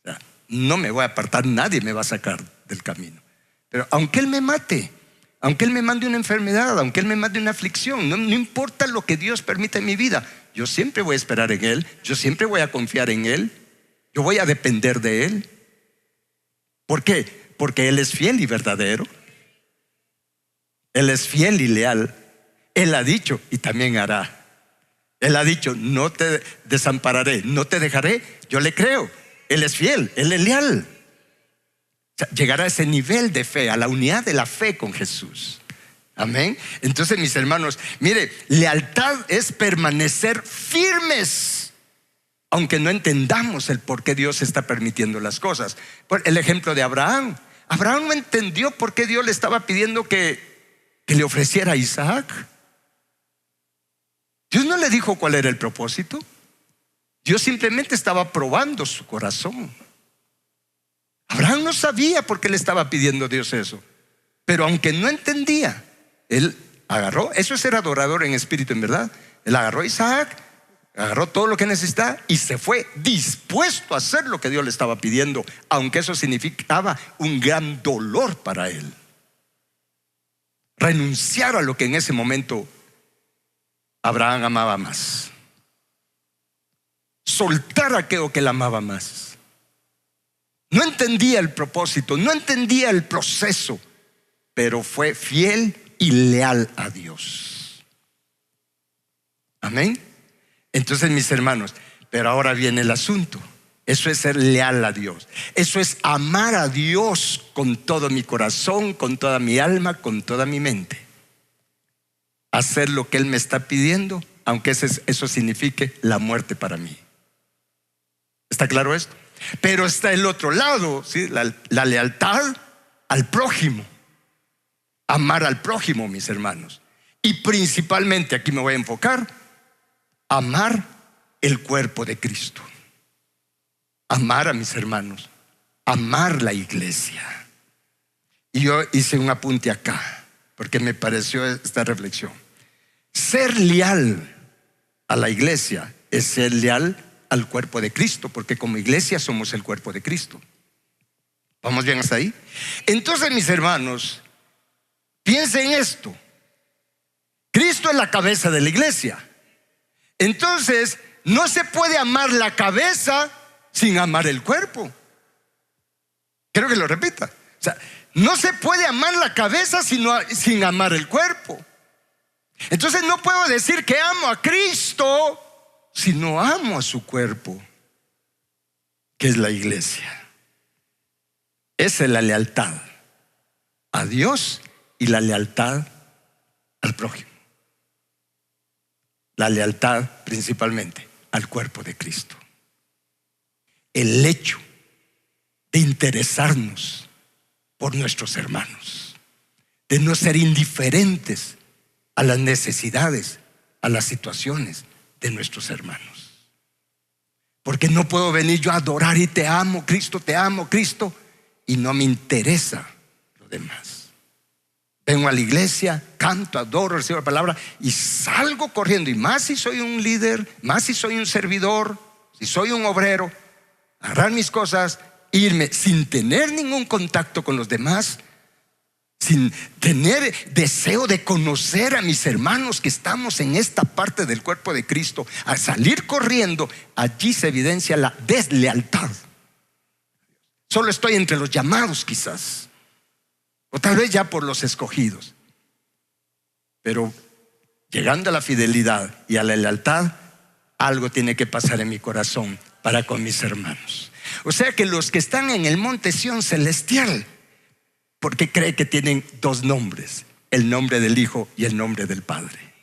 O sea, no me voy a apartar, nadie me va a sacar del camino. Pero aunque él me mate, aunque él me mande una enfermedad, aunque él me mande una aflicción, no importa lo que Dios permita en mi vida, yo siempre voy a esperar en él, yo siempre voy a confiar en él. Yo voy a depender de Él. ¿Por qué? Porque Él es fiel y verdadero. Él es fiel y leal. Él ha dicho y también hará. Él ha dicho: no te desampararé, no te dejaré. Yo le creo. Él es fiel, Él es leal. O sea, llegar a ese nivel de fe, a la unidad de la fe con Jesús. Amén. Entonces, mis hermanos, mire, lealtad es permanecer firmes, aunque no entendamos el por qué Dios está permitiendo las cosas. Por el ejemplo de Abraham. Abraham no entendió por qué Dios le estaba pidiendo que le ofreciera a Isaac. Dios no le dijo cuál era el propósito. Dios simplemente estaba probando su corazón. Abraham no sabía por qué le estaba pidiendo a Dios eso, pero aunque no entendía, él agarró. Eso es ser adorador en espíritu, en verdad. Él agarró a Isaac, agarró todo lo que necesitaba y se fue dispuesto a hacer lo que Dios le estaba pidiendo, aunque eso significaba un gran dolor para él. Renunciar a lo que en ese momento Abraham amaba más. Soltar aquello que él amaba más. No entendía el propósito, no entendía el proceso, pero fue fiel y leal a Dios. Amén. Entonces, mis hermanos, pero ahora viene el asunto. Eso es ser leal a Dios. Eso es amar a Dios con todo mi corazón, con toda mi alma, con toda mi mente. Hacer lo que Él me está pidiendo, aunque eso signifique la muerte para mí. ¿Está claro esto? Pero está el otro lado, ¿sí? La lealtad al prójimo. Amar al prójimo, mis hermanos. Y principalmente, aquí me voy a enfocar, amar el cuerpo de Cristo. Amar a mis hermanos. Amar la iglesia. Y yo hice un apunte acá, porque me pareció esta reflexión. Ser leal a la iglesia es ser leal al cuerpo de Cristo, porque como iglesia somos el cuerpo de Cristo. ¿Vamos bien hasta ahí? Entonces, mis hermanos, piensen esto. Cristo es la cabeza de la iglesia. Entonces, no se puede amar la cabeza sin amar el cuerpo. Quiero que lo repita. O sea, no se puede amar la cabeza sin amar el cuerpo. Entonces no puedo decir que amo a Cristo si no amo a su cuerpo, que es la iglesia. Esa es la lealtad a Dios y la lealtad al prójimo. La lealtad principalmente al cuerpo de Cristo. El hecho de interesarnos por nuestros hermanos, de no ser indiferentes a las necesidades, a las situaciones de nuestros hermanos. Porque no puedo venir yo a adorar y te amo Cristo, y no me interesa lo demás. Vengo a la iglesia, canto, adoro, recibo la palabra y salgo corriendo. Y más si soy un líder, más si soy un servidor, si soy un obrero, agarrar mis cosas, irme sin tener ningún contacto con los demás, sin tener deseo de conocer a mis hermanos que estamos en esta parte del cuerpo de Cristo, al salir corriendo, allí se evidencia la deslealtad. Solo estoy entre los llamados quizás, o tal vez ya por los escogidos, pero llegando a la fidelidad y a la lealtad, algo tiene que pasar en mi corazón para con mis hermanos. O sea que los que están en el monte Sión celestial, porque cree que tienen dos nombres, el nombre del Hijo y el nombre del Padre.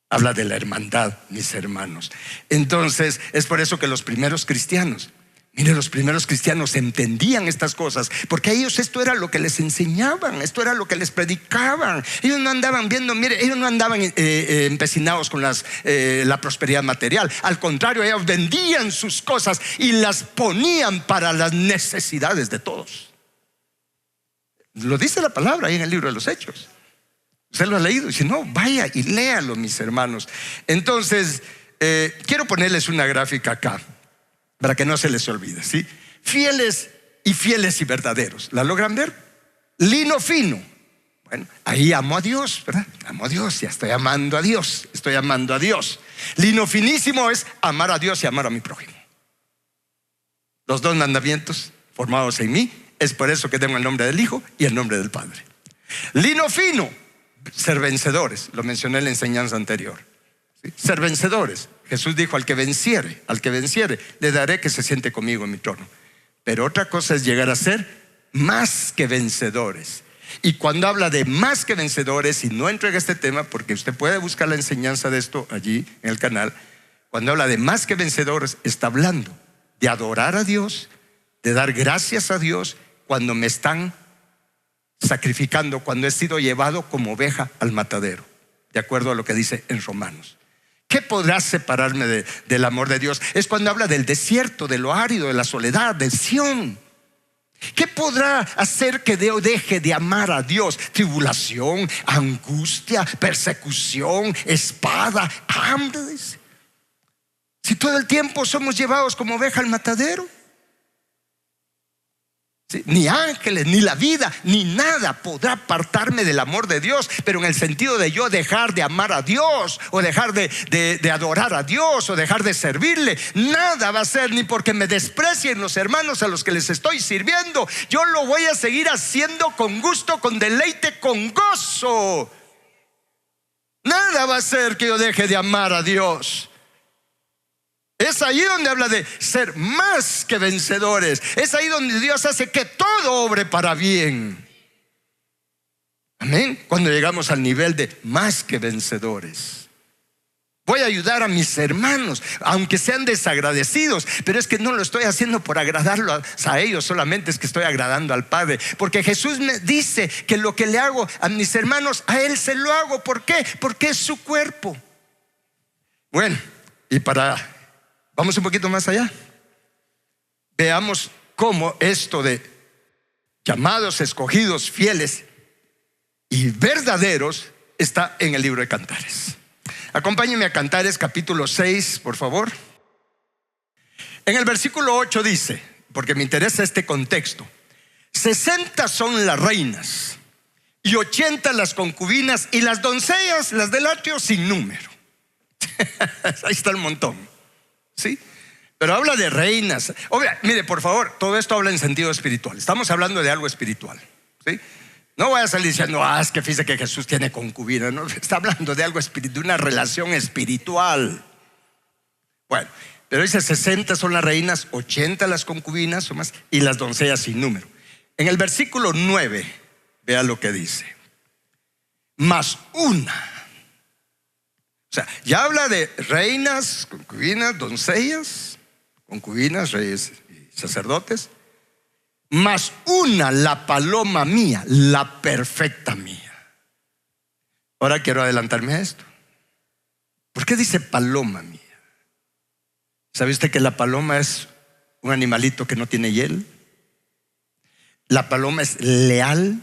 Habla de la hermandad, mis hermanos. Entonces es por eso que los primeros cristianos, mire, los primeros cristianos entendían estas cosas, porque a ellos esto era lo que les enseñaban, esto era lo que les predicaban. Ellos no andaban viendo, mire, ellos no andaban empecinados con la prosperidad material. Al contrario, ellos vendían sus cosas y las ponían para las necesidades de todos. Lo dice la palabra ahí en el libro de los Hechos. Usted lo ha leído y si no, vaya y léalo, mis hermanos. Entonces, quiero ponerles una gráfica acá para que no se les olvide, ¿sí? Fieles y verdaderos. ¿La logran ver? Lino fino. Bueno, ahí amo a Dios, ¿verdad? Amo a Dios, ya estoy amando a Dios. Lino finísimo es amar a Dios y amar a mi prójimo. Los dos mandamientos formados en mí. Es por eso que tengo el nombre del Hijo y el nombre del Padre. Lino fino, ser vencedores. Lo mencioné en la enseñanza anterior, ¿sí? Ser vencedores. Jesús dijo: al que venciere, le daré que se siente conmigo en mi trono. Pero otra cosa es llegar a ser más que vencedores. Y cuando habla de más que vencedores, y no entro en este tema porque usted puede buscar la enseñanza de esto allí en el canal, cuando habla de más que vencedores, está hablando de adorar a Dios, de dar gracias a Dios cuando me están sacrificando, cuando he sido llevado como oveja al matadero, de acuerdo a lo que dice en Romanos. ¿Qué podrá separarme del amor de Dios? Es cuando habla del desierto, de lo árido, de la soledad, del Sión. ¿Qué podrá hacer que yo deje de amar a Dios? Tribulación, angustia, persecución, espada, hambre. Si todo el tiempo somos llevados como oveja al matadero. ¿Sí? Ni ángeles, ni la vida, ni nada podrá apartarme del amor de Dios. Pero en el sentido de yo dejar de amar a Dios, o dejar de adorar a Dios, o dejar de servirle, nada va a ser, ni porque me desprecien los hermanos a los que les estoy sirviendo. Yo lo voy a seguir haciendo con gusto, con deleite, con gozo. Nada va a ser que yo deje de amar a Dios. Es ahí donde habla de ser más que vencedores. Es ahí donde Dios hace que todo obre para bien. Amén. Cuando llegamos al nivel de más que vencedores. Voy a ayudar a mis hermanos, aunque sean desagradecidos, pero es que no lo estoy haciendo por agradarlos a ellos, solamente es que estoy agradando al Padre. Porque Jesús me dice que lo que le hago a mis hermanos, a Él se lo hago. ¿Por qué? Porque es su cuerpo. Bueno, y vamos un poquito más allá. Veamos cómo esto de llamados, escogidos, fieles y verdaderos está en el libro de Cantares. Acompáñenme a Cantares capítulo 6, por favor. En el versículo 8 dice, porque me interesa este contexto: 60 son las reinas y 80 las concubinas, y las doncellas, las del atrio, sin número. Ahí está el montón. ¿Sí? Pero habla de reinas. Mire, por favor, todo esto habla en sentido espiritual. Estamos hablando de algo espiritual, ¿sí? No voy a salir diciendo: es que fíjese que Jesús tiene concubina. No, está hablando de algo espiritual, de una relación espiritual. Bueno, pero dice 60 son las reinas, 80 las concubinas o más, y las doncellas sin número. En el versículo 9, vea lo que dice: más una. O sea, ya habla de reinas, concubinas, doncellas, concubinas, reyes y sacerdotes. Más una, la paloma mía, la perfecta mía. Ahora quiero adelantarme a esto. ¿Por qué dice paloma mía? ¿Sabe usted que la paloma es un animalito que no tiene hiel? La paloma es leal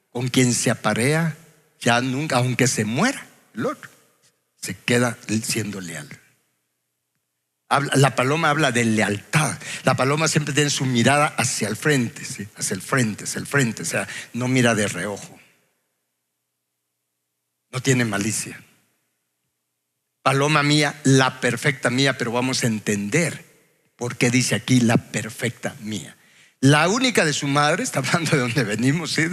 con quien se aparea, ya nunca, aunque se muera el otro, se queda siendo leal. La paloma habla de lealtad. La paloma siempre tiene su mirada hacia el frente, ¿sí? hacia el frente, o sea, no mira de reojo. No tiene malicia. Paloma mía, la perfecta mía. Pero vamos a entender por qué dice aquí la perfecta mía. La única de su madre, está hablando de donde venimos, ¿sí?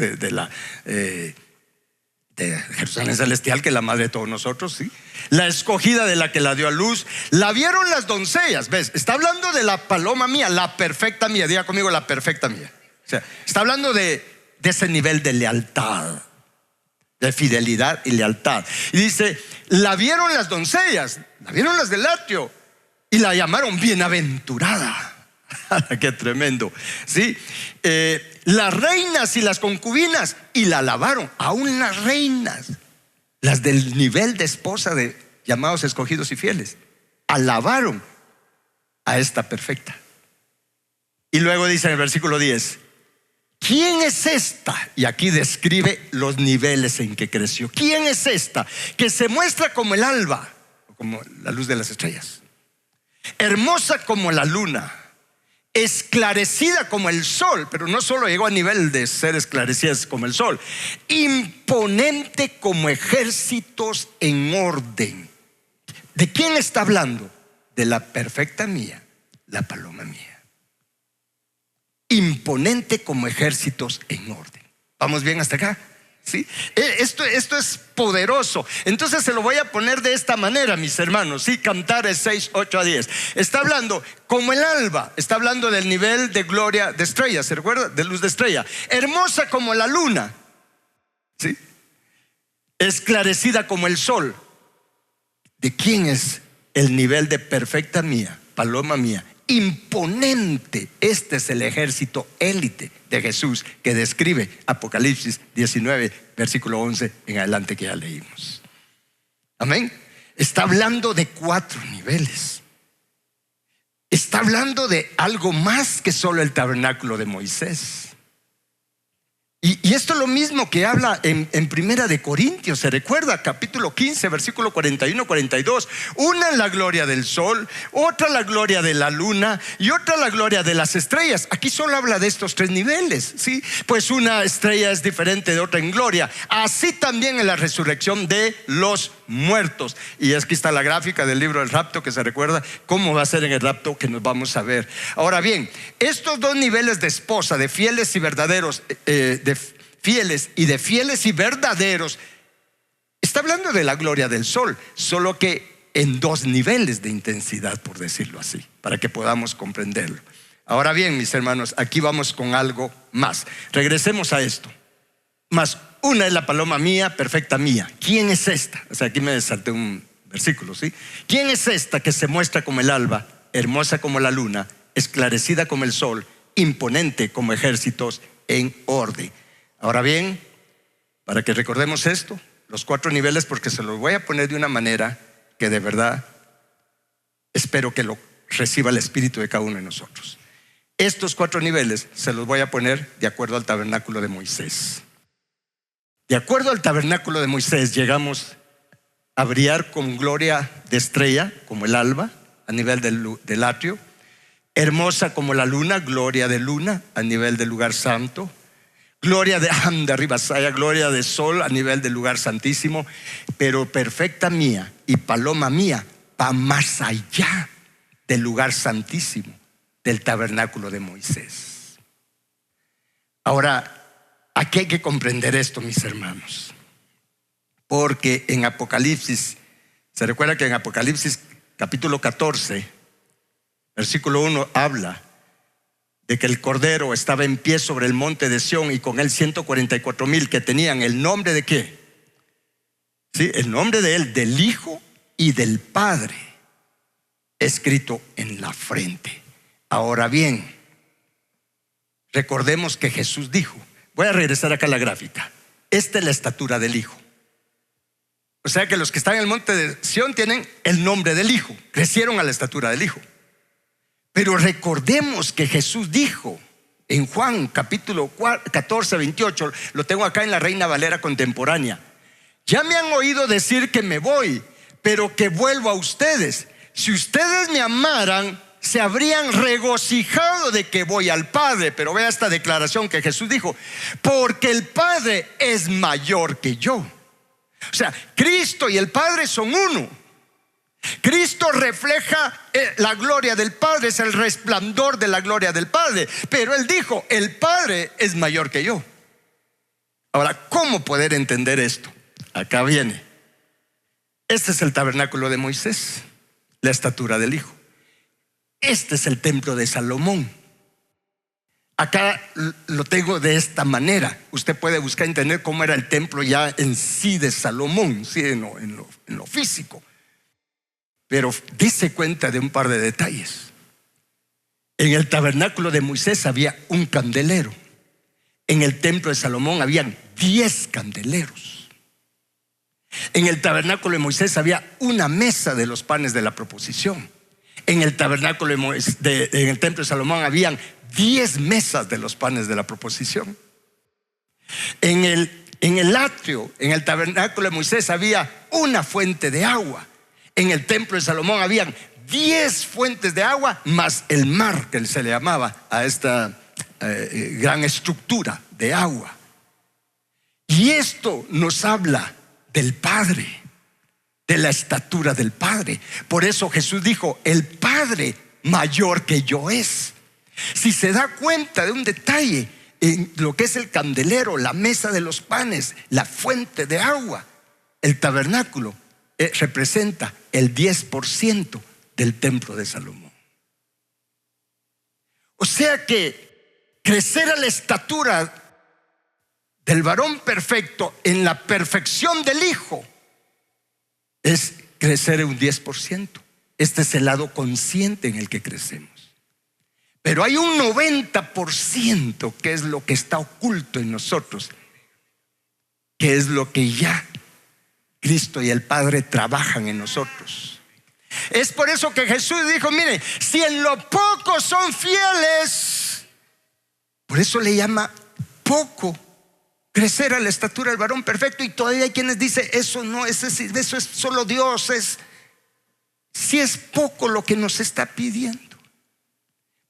de Jerusalén celestial, que es la madre de todos nosotros, ¿sí? La escogida, de la que la dio a luz. La vieron las doncellas. ¿Ves? Está hablando de la paloma mía, la perfecta mía. Diga conmigo: la perfecta mía. O sea, está hablando de ese nivel de lealtad, de fidelidad y lealtad. Y dice: la vieron las doncellas, la vieron las del atrio, y la llamaron bienaventurada. Qué tremendo, ¿sí? Las reinas y las concubinas, y la alabaron. Aún las reinas, las del nivel de esposa de llamados, escogidos y fieles, alabaron a esta perfecta. Y luego dice en el versículo 10: ¿quién es esta? Y aquí describe los niveles en que creció. ¿Quién es esta que se muestra como el alba, como la luz de las estrellas, hermosa como la luna, esclarecida como el sol? Pero no solo llegó a nivel de ser esclarecida como el sol, imponente como ejércitos en orden. ¿De quién está hablando? De la perfecta mía, la paloma mía. imponente como ejércitos en orden. ¿Vamos bien hasta acá? ¿Sí? Esto es poderoso. Entonces se lo voy a poner de esta manera, mis hermanos. ¿Sí? Cantares 6, 8 a 10. Está hablando como el alba. Está hablando del nivel de gloria de estrella. ¿Se recuerda? De luz de estrella. Hermosa como la luna. ¿Sí? Esclarecida como el sol. ¿De quién es el nivel de perfecta mía? Paloma mía. Imponente. Este es el ejército élite de Jesús que describe Apocalipsis 19, versículo 11 en adelante, que ya leímos. Amén. Está hablando de 4 niveles. Está hablando de algo más que solo el tabernáculo de Moisés. Y esto es lo mismo que habla en Primera de Corintios. Se recuerda, capítulo 15, versículo 41-42. Una la gloria del sol, otra la gloria de la luna y otra la gloria de las estrellas. Aquí solo habla de estos 3 niveles, ¿sí? Pues una estrella es diferente de otra en gloria. Así también en la resurrección de los muertos. Y aquí está la gráfica del libro del rapto, que se recuerda cómo va a ser en el rapto, que nos vamos a ver. Ahora bien, estos 2 niveles de esposa, de fieles y verdaderos, de fieles y verdaderos, está hablando de la gloria del sol, solo que en 2 niveles de intensidad, por decirlo así, para que podamos comprenderlo. Ahora bien, mis hermanos, aquí vamos con algo más. Regresemos a esto. Más una es la paloma mía, perfecta mía. ¿Quién es esta? O sea, aquí me salté un versículo, ¿sí? ¿Quién es esta que se muestra como el alba, hermosa como la luna, esclarecida como el sol, imponente como ejércitos en orden? Ahora bien, para que recordemos esto, los 4 niveles, porque se los voy a poner de una manera que de verdad espero que lo reciba el espíritu de cada uno de nosotros. Estos 4 niveles se los voy a poner de acuerdo al tabernáculo de Moisés. De acuerdo al tabernáculo de Moisés, llegamos a brillar con gloria de estrella, como el alba, a nivel del atrio. Hermosa como la luna, gloria de luna, a nivel del lugar santo. Gloria de Ribasaya, gloria de sol, a nivel del lugar santísimo. Pero perfecta mía y paloma mía va más allá del lugar santísimo, del tabernáculo de Moisés. Ahora, aquí hay que comprender esto, mis hermanos, porque en Apocalipsis, se recuerda que en Apocalipsis capítulo 14, versículo 1, habla de que el Cordero estaba en pie sobre el monte de Sión y con él 144,000 que tenían el nombre de ¿qué? Sí, el nombre de él, del Hijo y del Padre, escrito en la frente. Ahora bien, recordemos que Jesús dijo, voy a regresar acá a la gráfica, esta es la estatura del Hijo. O sea que los que están en el monte de Sión tienen el nombre del Hijo, crecieron a la estatura del Hijo. Pero recordemos que Jesús dijo en Juan capítulo 14, 28, lo tengo acá en la Reina Valera contemporánea: ya me han oído decir que me voy, pero que vuelvo a ustedes. Si ustedes me amaran, se habrían regocijado de que voy al Padre. Pero vea esta declaración que Jesús dijo: porque el Padre es mayor que yo. O sea, Cristo y el Padre son uno. Cristo refleja la gloria del Padre, es el resplandor de la gloria del Padre. Pero Él dijo, el Padre es mayor que yo. Ahora, ¿cómo poder entender esto? Acá viene. Este es el tabernáculo de Moisés, la estatura del Hijo. Este es el templo de Salomón. Acá lo tengo de esta manera. Usted puede buscar entender cómo era el templo ya en sí de Salomón, sí, en lo físico. Pero dése cuenta de un par de detalles. En el tabernáculo de Moisés había un candelero. En el templo de Salomón habían 10 candeleros. En el tabernáculo de Moisés había una mesa de los panes de la proposición. En el tabernáculo en el templo de Salomón habían 10 mesas de los panes de la proposición. En el atrio, en el tabernáculo de Moisés había una fuente de agua. En el templo de Salomón habían 10 fuentes de agua más el mar, que se le llamaba a esta gran estructura de agua. Y esto nos habla del Padre, de la estatura del Padre. Por eso Jesús dijo, el Padre mayor que yo es. Si se da cuenta de un detalle en lo que es el candelero, la mesa de los panes, la fuente de agua, el tabernáculo, representa el 10% del templo de Salomón. O sea que crecer a la estatura del varón perfecto en la perfección del Hijo es crecer en un 10%. Este es el lado consciente en el que crecemos. Pero hay un 90% que es lo que está oculto en nosotros, que es lo que ya Cristo y el Padre trabajan en nosotros. Es por eso que Jesús dijo: mire, si en lo poco son fieles, por eso le llama poco crecer a la estatura del varón perfecto. Y todavía hay quienes dicen: eso no es, eso es solo Dios. Si es poco lo que nos está pidiendo,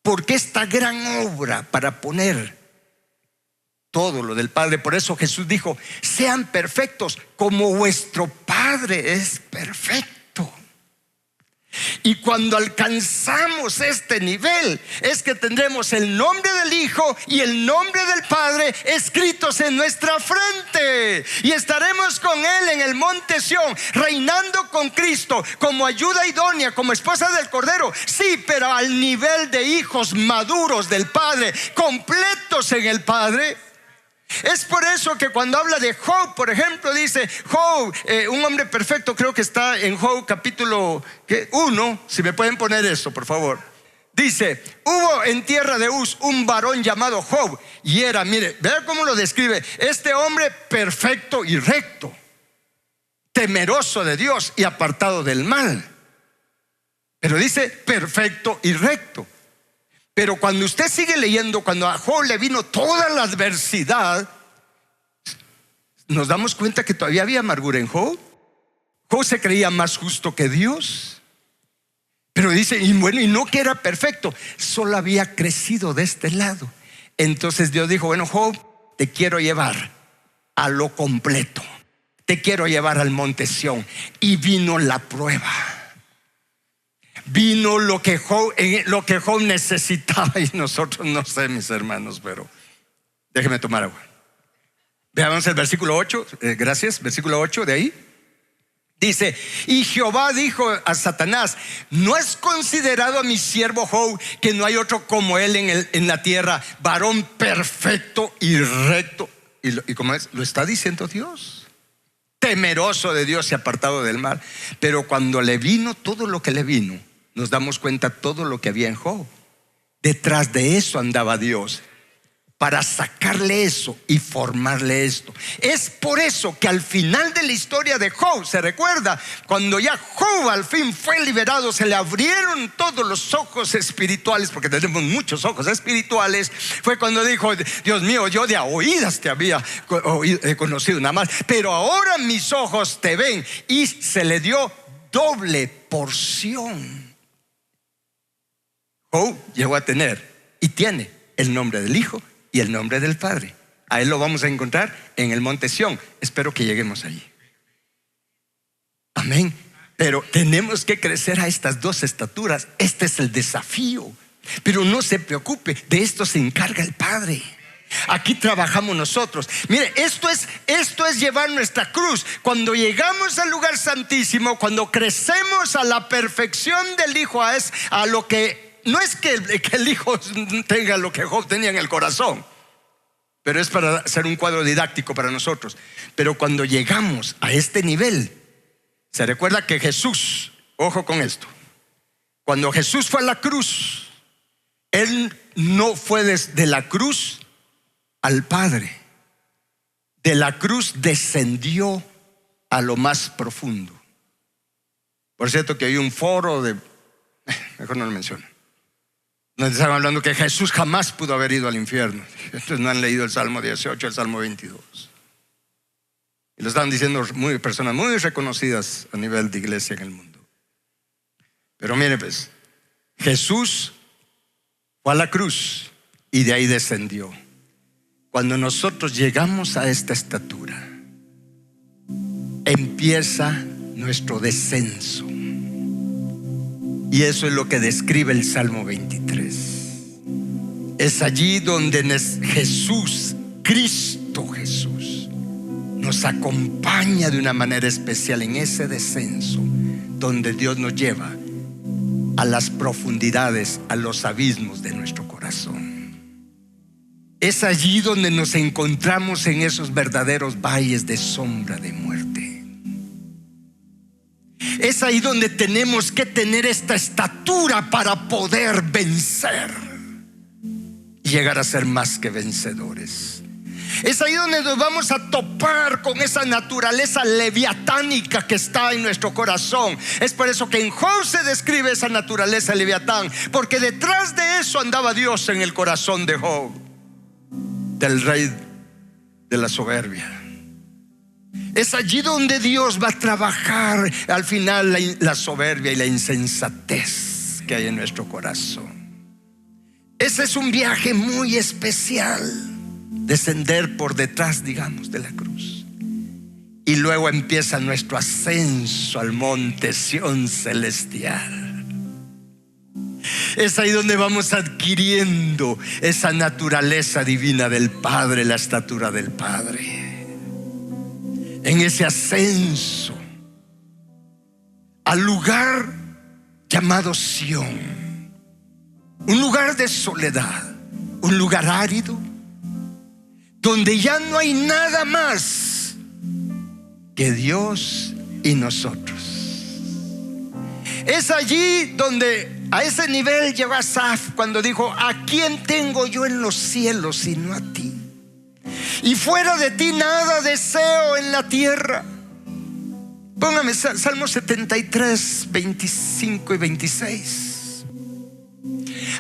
porque esta gran obra para poner todo lo del Padre. Por eso Jesús dijo: sean perfectos como vuestro Padre es perfecto. Y cuando alcanzamos este nivel, es que tendremos el nombre del Hijo y el nombre del Padre escritos en nuestra frente, y estaremos con Él en el monte Sión, reinando con Cristo como ayuda idónea, como esposa del Cordero. Sí, pero al nivel de hijos maduros del Padre, completos en el Padre. Es por eso que cuando habla de Job, por ejemplo, dice Job, un hombre perfecto, creo que está en Job capítulo 1, si me pueden poner eso, por favor. Dice: hubo en tierra de Uz un varón llamado Job, y era, mire, vea cómo lo describe, este hombre perfecto y recto, temeroso de Dios y apartado del mal. Pero dice perfecto y recto. Pero cuando usted sigue leyendo, cuando a Job le vino toda la adversidad, nos damos cuenta que todavía había amargura en Job. Job se creía más justo que Dios. Pero dice, y bueno, y no que era perfecto, solo había crecido de este lado. Entonces Dios dijo: bueno, Job, te quiero llevar a lo completo, te quiero llevar al monte Sión. Y vino la prueba. Vino lo que Job necesitaba, y nosotros no sé, mis hermanos, pero déjenme tomar agua. Veamos el versículo 8, gracias, versículo 8 de ahí. Dice: y Jehová dijo a Satanás: ¿no has considerado a mi siervo Job, que no hay otro como él en la tierra, varón perfecto y recto? Y como es, lo está diciendo Dios, temeroso de Dios y apartado del mal. Pero cuando le vino todo lo que le vino, nos damos cuenta todo lo que había en Job. Detrás de eso andaba Dios, para sacarle eso y formarle esto. Es por eso que al final de la historia de Job, se recuerda, cuando ya Job al fin fue liberado, se le abrieron todos los ojos espirituales, porque tenemos muchos ojos espirituales. Fue cuando dijo: Dios mío, yo de a oídas te había conocido nada más, pero ahora mis ojos te ven. Y se le dio doble porción. Job llegó a tener y tiene el nombre del Hijo y el nombre del Padre. A Él lo vamos a encontrar en el monte Sión. Espero que lleguemos allí. Amén. Pero tenemos que crecer a estas dos estaturas. Este es el desafío. Pero no se preocupe, de esto se encarga el Padre. Aquí trabajamos nosotros. Mire, esto es llevar nuestra cruz. Cuando llegamos al lugar santísimo, cuando crecemos a la perfección del Hijo, a lo que no es que el Hijo tenga lo que Job tenía en el corazón, pero es para hacer un cuadro didáctico para nosotros. Pero cuando llegamos a este nivel, se recuerda que Jesús, ojo con esto, cuando Jesús fue a la cruz, Él no fue desde la cruz al Padre. De la cruz descendió a lo más profundo. Por cierto que hay un foro de, mejor no lo menciono, nos están hablando que Jesús jamás pudo haber ido al infierno. Entonces no han leído el Salmo 18, el Salmo 22. Y lo están diciendo personas muy reconocidas a nivel de iglesia en el mundo. Pero mire pues, Jesús fue a la cruz y de ahí descendió. Cuando nosotros llegamos a esta estatura, empieza nuestro descenso. Y eso es lo que describe el Salmo 23. Es allí donde Jesús, Cristo Jesús, nos acompaña de una manera especial en ese descenso, donde Dios nos lleva a las profundidades, a los abismos de nuestro corazón. Es allí donde nos encontramos en esos verdaderos valles de sombra de muerte. Es ahí donde tenemos que tener esta estatura para poder vencer y llegar a ser más que vencedores. Es ahí donde nos vamos a topar con esa naturaleza leviatánica que está en nuestro corazón. Es por eso que en Job se describe esa naturaleza leviatán, porque detrás de eso andaba Dios en el corazón de Job, del rey de la soberbia. Es allí donde Dios va a trabajar al final la soberbia y la insensatez que hay en nuestro corazón. Ese es un viaje muy especial, descender por detrás, digamos, de la cruz. Y luego empieza nuestro ascenso al monte Sión celestial. Es ahí donde vamos adquiriendo esa naturaleza divina del Padre, la estatura del Padre. En ese ascenso al lugar llamado Sión, un lugar de soledad, un lugar árido, donde ya no hay nada más que Dios y nosotros. Es allí donde a ese nivel llegó Asaf cuando dijo: ¿a quién tengo yo en los cielos sino a ti? Y fuera de ti nada deseo en la tierra. Póngame Salmo 73, 25 y 26.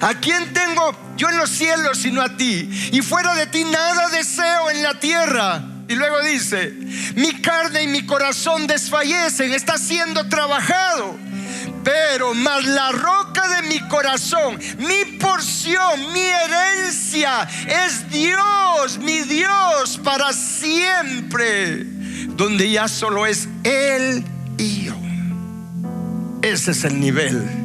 ¿A quién tengo yo en los cielos sino a ti? Y fuera de ti nada deseo en la tierra. Y luego dice: mi carne y mi corazón desfallecen, está siendo trabajado, pero más la roca de mi corazón, mi porción, mi herencia es Dios, mi Dios para siempre, donde ya solo es Él y yo. Ese es el nivel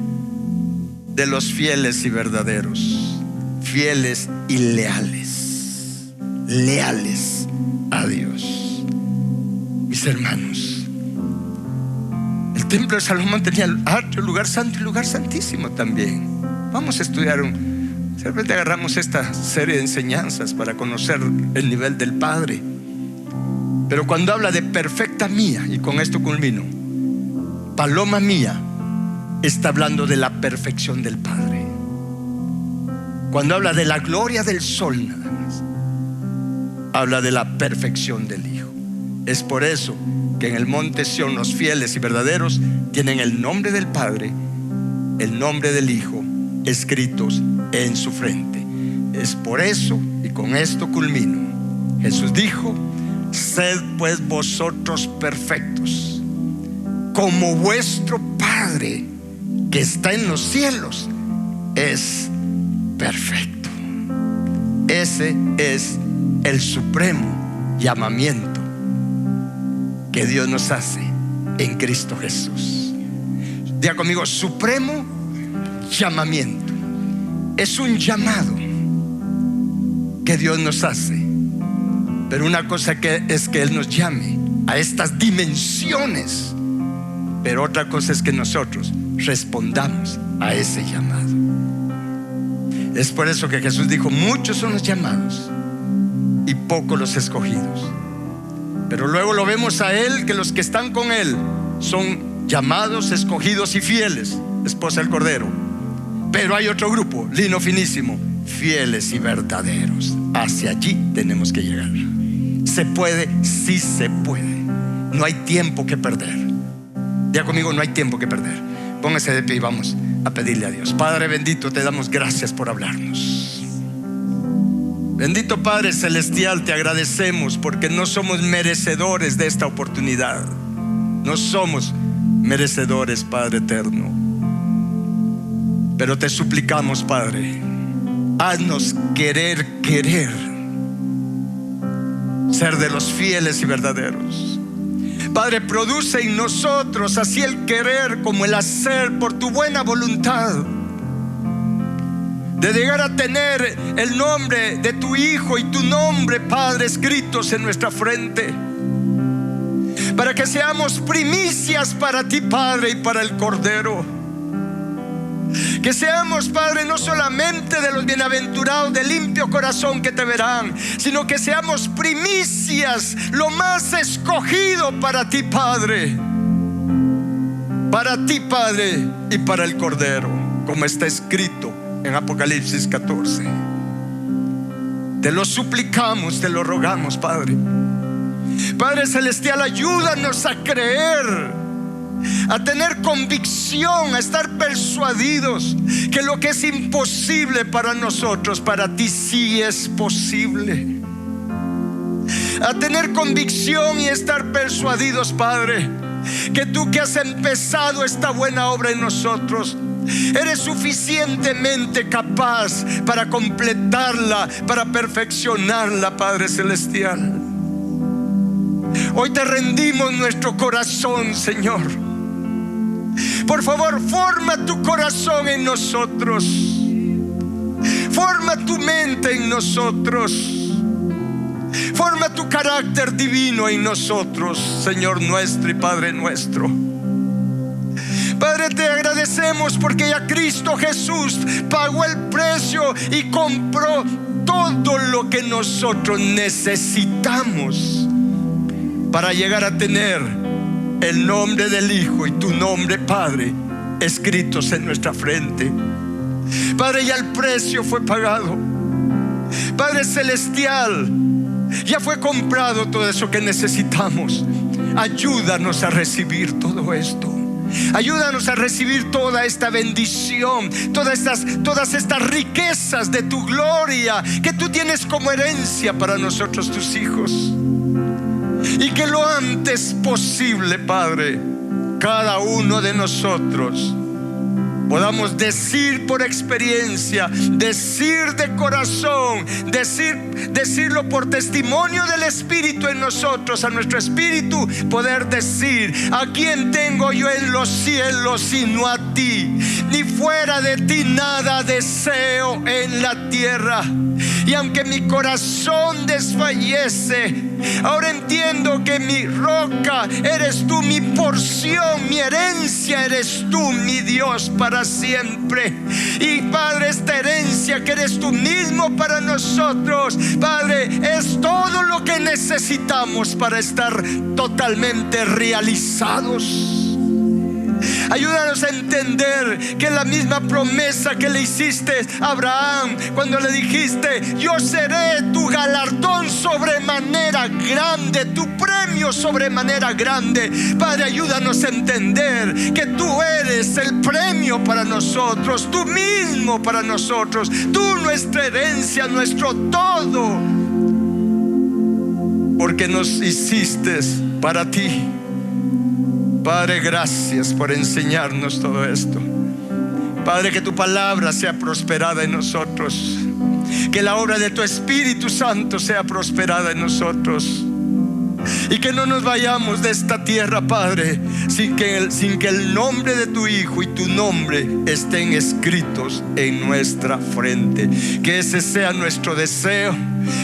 de los fieles y verdaderos, fieles y leales, leales a Dios. Mis hermanos, el templo de Salomón tenía el atrio, lugar santo y lugar santísimo también. Vamos a estudiar simplemente agarramos esta serie de enseñanzas para conocer el nivel del Padre. Pero cuando habla de perfecta mía, y con esto culmino, paloma mía, está hablando de la perfección del Padre. Cuando habla de la gloria del sol, nada más, habla de la perfección del Hijo. Es por eso que en el monte Sión los fieles y verdaderos tienen el nombre del Padre, el nombre del Hijo escritos en su frente. Es por eso, y con esto culmino, Jesús dijo: sed pues vosotros perfectos, como vuestro Padre que está en los cielos es perfecto. Ese es el supremo llamamiento que Dios nos hace en Cristo Jesús. Diga conmigo: supremo llamamiento. Es un llamado que Dios nos hace, pero una cosa es que Él nos llame a estas dimensiones, pero otra cosa es que nosotros respondamos a ese llamado. Es por eso que Jesús dijo: muchos son los llamados y pocos los escogidos. Pero luego lo vemos a Él, que los que están con Él son llamados, escogidos y fieles, esposa del Cordero. Pero hay otro grupo, lino finísimo, fieles y verdaderos. Hacia allí tenemos que llegar. ¿Se puede? Sí se puede. No hay tiempo que perder. Diga conmigo: no hay tiempo que perder. Póngase de pie y vamos a pedirle a Dios. Padre bendito, te damos gracias por hablarnos. Bendito Padre celestial, te agradecemos porque no somos merecedores de esta oportunidad. No somos merecedores, Padre eterno. Pero te suplicamos, Padre, haznos querer ser de los fieles y verdaderos. Padre, produce en nosotros así el querer como el hacer por tu buena voluntad. de llegar a tener el nombre de tu Hijo y tu nombre, Padre, escritos en nuestra frente, para que seamos primicias para ti, Padre, y para el Cordero. Que seamos, Padre, no solamente de los bienaventurados de limpio corazón que te verán, sino que seamos primicias, lo más escogido para ti, Padre. Para ti, Padre, y para el Cordero, como está escrito en Apocalipsis 14. Te lo suplicamos, te lo rogamos, Padre. Padre celestial, ayúdanos a creer, a tener convicción, a estar persuadidos que lo que es imposible para nosotros, para ti sí es posible. A tener convicción y estar persuadidos, Padre, que tú que has empezado esta buena obra en nosotros, eres suficientemente capaz para completarla, para perfeccionarla, Padre celestial. Hoy te rendimos nuestro corazón, Señor. Por favor, forma tu corazón en nosotros. Forma tu mente en nosotros. Forma tu carácter divino en nosotros, Señor nuestro y Padre nuestro. Padre, te agradecemos porque ya Cristo Jesús pagó el precio y compró todo lo que nosotros necesitamos para llegar a tener el nombre del Hijo y tu nombre, Padre, escritos en nuestra frente. Padre, ya el precio fue pagado. Padre celestial, ya fue comprado todo eso que necesitamos. Ayúdanos a recibir todo esto. Ayúdanos a recibir toda esta bendición, todas estas riquezas de tu gloria que tú tienes como herencia para nosotros, tus hijos. Y que lo antes posible, Padre, cada uno de nosotros podamos decir por experiencia, decir de corazón, decirlo por testimonio del Espíritu en nosotros, a nuestro espíritu, poder decir: ¿a quién tengo yo en los cielos sino a ti? Ni fuera de ti nada deseo en la tierra. Y aunque mi corazón desfallece, ahora entiendo que mi roca eres tú, mi porción, mi herencia eres tú, mi Dios, para siempre. Y Padre, esta herencia que eres tú mismo para nosotros, Padre, es todo lo que necesitamos para estar totalmente realizados. Ayúdanos a entender que la misma promesa que le hiciste a Abraham, cuando le dijiste: yo seré tu galardón sobremanera grande, tu premio sobremanera grande. Padre, ayúdanos a entender que tú eres el premio para nosotros, tú mismo para nosotros, tú nuestra herencia, nuestro todo, porque nos hiciste para ti. Padre, gracias por enseñarnos todo esto. Padre, que tu palabra sea prosperada en nosotros, que la obra de tu Espíritu Santo sea prosperada en nosotros, y que no nos vayamos de esta tierra, Padre, sin que el nombre de tu Hijo y tu nombre estén escritos en nuestra frente. Que ese sea nuestro deseo,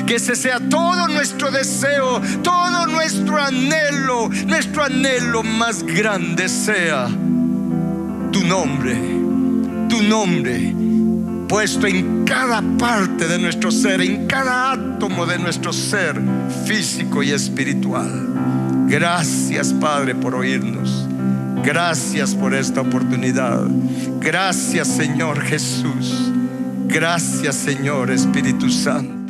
que ese sea todo nuestro deseo, todo nuestro anhelo más grande sea tu nombre puesto en cada parte de nuestro ser, en cada átomo de nuestro ser físico y espiritual. Gracias, Padre, por oírnos. Gracias por esta oportunidad. Gracias, Señor Jesús. Gracias, Señor Espíritu Santo.